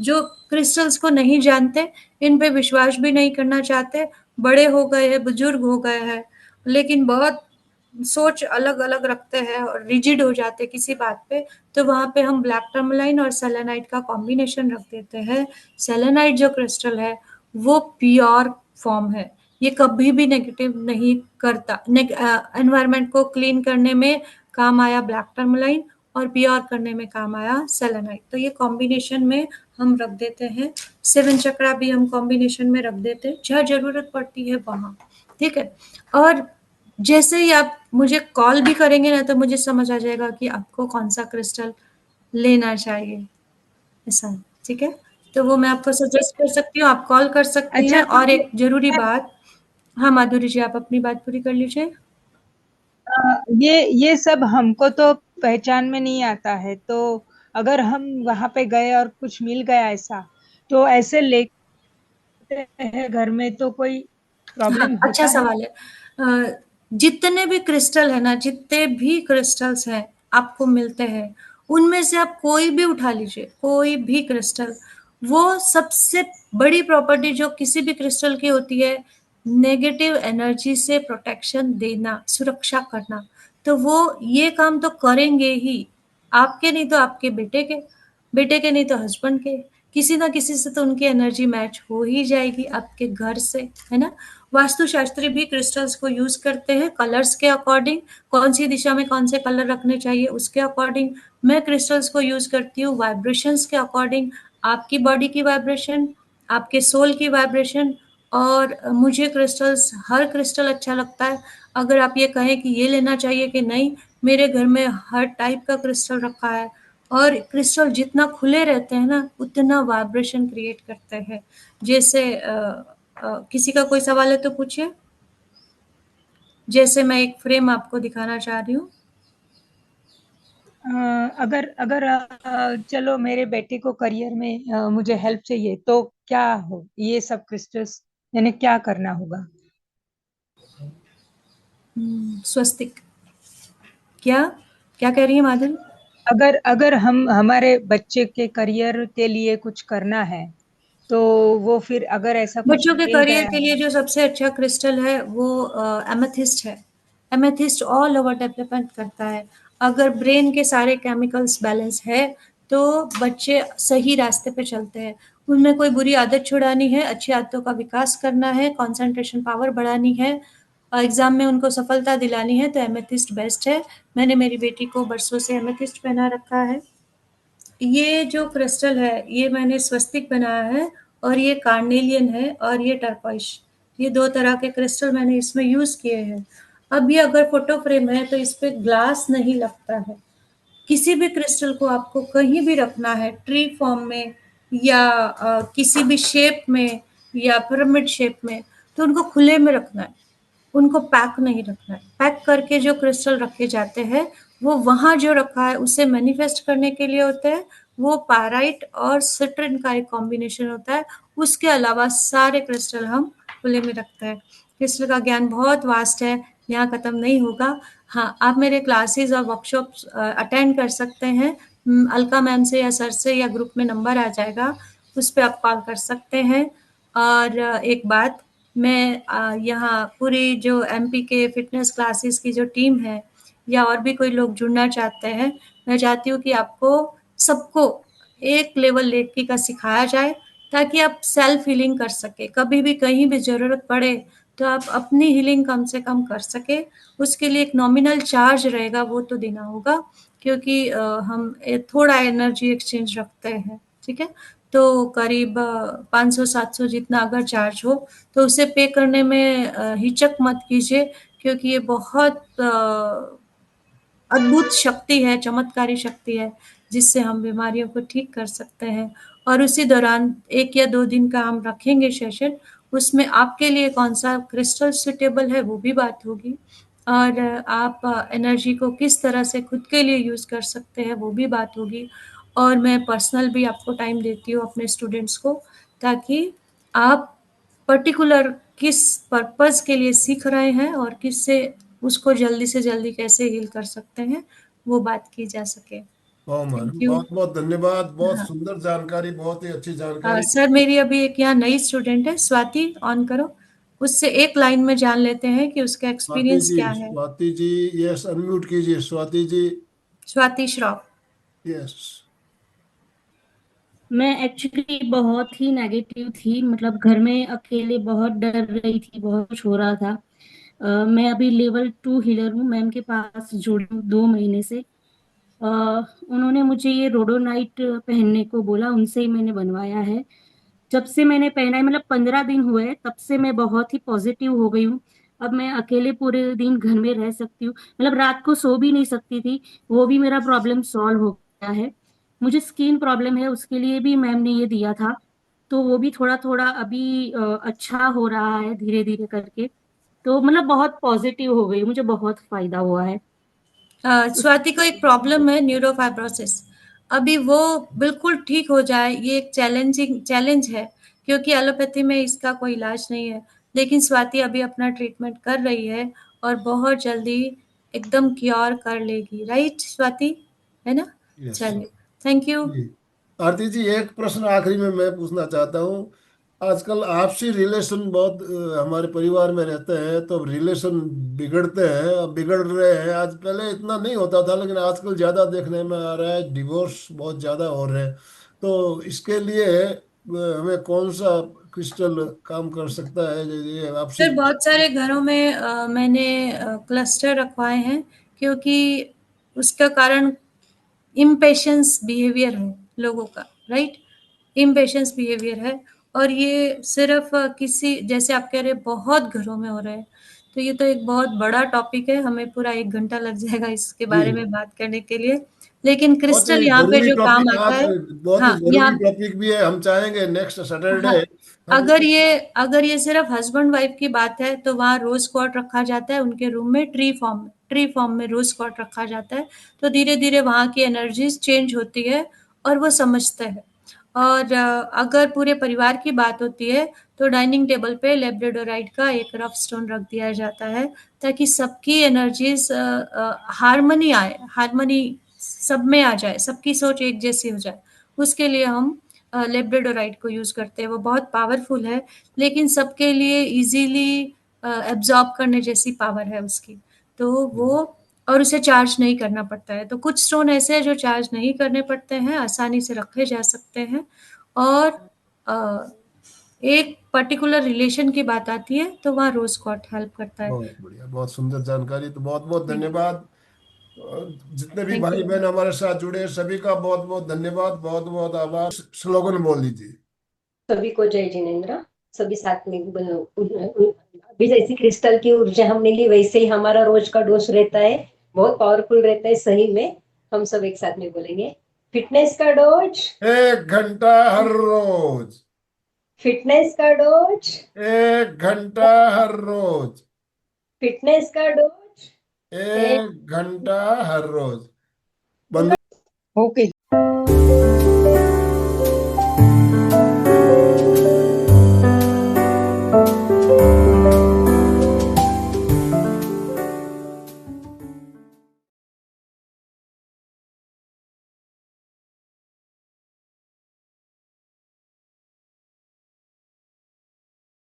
जो क्रिस्टल्स को नहीं जानते, इन पे विश्वास भी नहीं करना चाहते, बड़े हो गए हैं, बुजुर्ग हो गए हैं, लेकिन बहुत सोच अलग अलग रखते हैं और रिजिड हो जाते हैं किसी बात पे, तो वहां पे हम ब्लैक टर्मलाइन और सेलेनाइट का कॉम्बिनेशन रख देते हैं। सेलेनाइट जो क्रिस्टल है वो प्योर फॉर्म है, ये कभी भी नेगेटिव नहीं करता। एनवायरनमेंट को क्लीन करने में काम आया ब्लैक टर्मलाइन, और प्योर करने में काम आया सेलेनाइट। तो ये कॉम्बिनेशन में हम रख देते हैं। 7 चक्रा भी हम कॉम्बिनेशन में रख देते हैं जहाँ जरूरत पड़ती है वहां। ठीक है? और जैसे ही आप मुझे कॉल भी करेंगे ना, तो मुझे समझ आ जाएगा कि आपको कौन सा क्रिस्टल लेना चाहिए, ऐसा। ठीक है? तो वो मैं आपको सजेस्ट कर सकती हूँ, आप कॉल कर सकते अच्छा, हैं। तो और एक जरूरी बात, हाँ माधुरी जी, आप अपनी बात पूरी कर लीजिए। ये सब हमको तो पहचान में नहीं आता है, तो अगर हम वहां पे गए और कुछ मिल गया ऐसा, तो ऐसे लेते हैं घर में तो कोई हाँ, प्रॉब्लम अच्छा होता है? सवाल है। जितने भी क्रिस्टल है ना, जितने भी क्रिस्टल्स हैं आपको मिलते हैं, उनमें से आप कोई भी उठा लीजिए, कोई भी क्रिस्टल। वो सबसे बड़ी प्रॉपर्टी जो किसी भी क्रिस्टल की होती है, नेगेटिव एनर्जी से प्रोटेक्शन देना, सुरक्षा करना। तो वो ये काम तो करेंगे ही, आपके नहीं तो आपके बेटे के, बेटे के नहीं तो हस्बैंड के, किसी ना किसी से तो उनकी एनर्जी मैच हो ही जाएगी आपके घर से, है ना? वास्तुशास्त्री भी क्रिस्टल्स को यूज करते हैं कलर्स के अकॉर्डिंग, कौन सी दिशा में कौन से कलर रखने चाहिए उसके अकॉर्डिंग। मैं क्रिस्टल्स को यूज करती हूँ वाइब्रेशंस के अकॉर्डिंग, आपकी बॉडी की वाइब्रेशन, आपके सोल की वाइब्रेशन। और मुझे क्रिस्टल्स, हर क्रिस्टल अच्छा लगता है। अगर आप ये कहें कि ये लेना चाहिए कि नहीं, मेरे घर में हर टाइप का क्रिस्टल रखा है। और क्रिस्टल जितना खुले रहते हैं ना, उतना वाइब्रेशन क्रिएट करते हैं। जैसे किसी का कोई सवाल है तो पूछिए। जैसे मैं एक फ्रेम आपको दिखाना चाह रही हूँ। अगर अगर चलो मेरे बेटे को करियर में मुझे हेल्प चाहिए, तो क्या हो ये सब क्रिस्टल्स, यानी क्या करना होगा? स्वस्तिक। क्या क्या कह रही है माधुरी? अगर अगर हम हमारे बच्चे के करियर के लिए कुछ करना है, तो वो फिर अगर ऐसा कुछ बच्चों के मिल करियर गया के लिए है। जो सबसे अच्छा क्रिस्टल है वो एमेथिस्ट है। एमेथिस्ट ऑल ओवर डेवलपमेंट करता है। अगर ब्रेन के सारे केमिकल्स बैलेंस है तो बच्चे सही रास्ते पे चलते हैं। उनमें कोई बुरी आदत छुड़ानी है, अच्छी आदतों का विकास करना है, कंसंट्रेशन पावर बढ़ानी है, एग्जाम में उनको सफलता दिलानी है, तो एमेथिस्ट बेस्ट है। मैंने मेरी बेटी को बरसों से एमेथिस्ट पहना रखा है। ये जो क्रिस्टल है ये मैंने स्वस्तिक बनाया है, और ये कार्नेलियन है, और ये टर्कोइश। ये 2 तरह के क्रिस्टल मैंने इसमें यूज़ किए हैं। अब ये अगर फोटो फ्रेम है तो इस पे ग्लास नहीं लगता है। किसी भी क्रिस्टल को आपको कहीं भी रखना है, ट्री फॉर्म में या किसी भी शेप में या पिरामिड शेप में, तो उनको खुले में रखना है, उनको पैक नहीं रखना है। पैक करके जो क्रिस्टल रखे जाते हैं वो वहाँ जो रखा है उसे मैनिफेस्ट करने के लिए होते हैं। वो पाराइट और सिट्रिन का एक कॉम्बिनेशन होता है। उसके अलावा सारे क्रिस्टल हम खुले में रखते हैं। क्रिस्टल का ज्ञान बहुत वास्ट है, यहाँ खत्म नहीं होगा। हाँ, आप मेरे क्लासेस और वर्कशॉप्स अटेंड कर सकते हैं। अलका मैम से या सर से या ग्रुप में नंबर आ जाएगा, उस पर आप कॉल कर सकते हैं। और एक बात, मैं यहाँ पूरी जो एमपी के फिटनेस क्लासेस की जो टीम है या और भी कोई लोग जुड़ना चाहते हैं, मैं चाहती हूँ कि आपको सबको एक लेवल लेके का सिखाया जाए, ताकि आप सेल्फ हीलिंग कर सके। कभी भी कहीं भी ज़रूरत पड़े तो आप अपनी हीलिंग कम से कम कर सके। उसके लिए एक नॉमिनल चार्ज रहेगा, वो तो देना होगा, क्योंकि हम थोड़ा एनर्जी एक्सचेंज रखते हैं, ठीक है। तो करीब 500-700 जितना अगर चार्ज हो तो उसे पे करने में हिचक मत कीजिए, क्योंकि ये बहुत अद्भुत शक्ति है, चमत्कारी शक्ति है, जिससे हम बीमारियों को ठीक कर सकते हैं। और उसी दौरान 1 या 2 दिन का हम रखेंगे सेशन, उसमें आपके लिए कौन-सा क्रिस्टल सूटेबल है वो भी बात होगी, और आप एनर्जी को किस तरह से खुद के लिए यूज़ कर सकते हैं वो भी बात होगी। और मैं पर्सनल भी आपको टाइम देती हूँ अपने स्टूडेंट्स को, ताकि आप पर्टिकुलर किस पर्पज़ के लिए सीख रहे हैं और किससे उसको जल्दी से जल्दी कैसे हील कर सकते हैं, वो बात की जा सके। ओ मैडम, थैंक यू। बहुत बहुत धन्यवाद, बहुत हाँ, सुंदर जानकारी, बहुत ही अच्छी जानकारी। सर मेरी अभी एक यहाँ नई स्टूडेंट है, स्वाति, ऑन करो। उससे एक लाइन में जान लेते हैं कि उसका एक्सपीरियंस क्या है। स्वाति जी, यस, अनम्यूट कीजिए स्वाति जी। स्वाति श्रॉफ। यस। मैं एक्चुअली बहुत ही नेगेटिव थी, मतलब घर में अकेले बहुत डर रही थी, बहुत कुछ हो रहा था। मैं अभी लेवल 2 हीलर हूँ, मैम के पास जुड़ी हूँ 2 महीने से। उन्होंने मुझे ये रोडोनाइट पहनने को बोला, उनसे ही मैंने बनवाया है। जब से मैंने पहना है, मतलब 15 दिन हुए हैं, तब से मैं बहुत ही पॉजिटिव हो गई हूँ। अब मैं अकेले पूरे दिन घर में रह सकती हूँ, मतलब रात को सो भी नहीं सकती थी, वो भी मेरा प्रॉब्लम सॉल्व हो गया है। मुझे स्किन प्रॉब्लम है, उसके लिए भी मैम ने ये दिया था, तो वो भी थोड़ा थोड़ा अभी अच्छा हो रहा है धीरे धीरे करके। तो मतलब बहुत पॉजिटिव हो गई, मुझे बहुत फायदा हुआ है। स्वाति को एक प्रॉब्लम है, न्यूरोफाइब्रोसिस। अभी वो बिल्कुल ठीक हो जाए ये एक चैलेंज है, क्योंकि एलोपैथी में इसका कोई इलाज नहीं है। लेकिन स्वाति अभी अपना ट्रीटमेंट कर रही है और बहुत जल्दी एकदम क्योर कर लेगी, राइट स्वाति, है ना? यस। चलिए, थैंक यू। जी, आरती जी, एक प्रश्न आखिरी में मैं पूछना चाहता हूँ। आजकल आपसी रिलेशन बहुत हमारे परिवार में रहते हैं, तो रिलेशन बिगड़ते हैं, अब बिगड़ रहे हैं। आज पहले इतना नहीं होता था, लेकिन आजकल ज्यादा देखने में आ रहा है, डिवोर्स बहुत ज्यादा हो रहे हैं। तो इसके लिए हमें कौन सा क्रिस्टल काम कर सकता है, ये आपसी। सर बहुत सारे घरों में मैंने क्लस्टर रखवाए हैं, क्योंकि उसका कारण इम्पेशंस बिहेवियर है लोगों का, राइट? इम्पेशंस बिहेवियर है, और ये सिर्फ किसी, जैसे आप कह रहे हैं, बहुत घरों में हो रहा है। तो ये तो एक बहुत बड़ा टॉपिक है, हमें पूरा 1 घंटा लग जाएगा इसके जी, बारे में बात करने के लिए। लेकिन बहुत क्रिस्टल ही यहाँ पे जरूरी जो काम टॉपिक आता आज, है, बहुत ही हाँ, जरूरी यहाँ, टॉपिक भी है। हम चाहेंगे नेक्स्ट सैटरडे हाँ, हम। अगर ये सिर्फ हस्बैंड वाइफ की बात है तो वहाँ रोज क्वार्ट रखा जाता है उनके रूम में, ट्री फॉर्म में रोज क्वार्ट रखा जाता है। तो धीरे धीरे वहाँ की एनर्जीज चेंज होती है और वो समझते हैं। और अगर पूरे परिवार की बात होती है तो डाइनिंग टेबल पे लेब्राडोराइट का एक रफ स्टोन रख दिया जाता है, ताकि सबकी एनर्जीज हार्मनी सब में आ जाए, सबकी सोच एक जैसी हो जाए। उसके लिए हम लेब्राडोराइट को यूज़ करते हैं। वो बहुत पावरफुल है, लेकिन सबके लिए इजीली एब्जॉर्ब करने जैसी पावर है उसकी। तो वो, और उसे चार्ज नहीं करना पड़ता है। तो कुछ स्टोन ऐसे हैं जो चार्ज नहीं करने पड़ते हैं, आसानी से रखे जा सकते हैं। और एक पर्टिकुलर रिलेशन की बात आती है तो वहाँ रोज क्वार्ट्ज हेल्प करता है। बहुत बढ़िया, बहुत सुंदर जानकारी। तो बहुत बहुत धन्यवाद। और जितने भी Thank भाई you. बहन हमारे साथ जुड़े सभी का बहुत बहुत धन्यवाद, बहुत बहुत आभार। स्लोगन बोल दीजिए। सभी को जय जिनेन्द्र। सभी साथ में अभी जैसी क्रिस्टल की ऊर्जा हमने ली वैसे ही हमारा रोज का डोज रहता है, बहुत पावरफुल रहता है सही में। हम सब एक साथ में बोलेंगे, फिटनेस का डोज 1 घंटा हर रोज, फिटनेस का डोज 1 घंटा हर रोज, फिटनेस का डोज 1 घंटा हर रोज। ओके।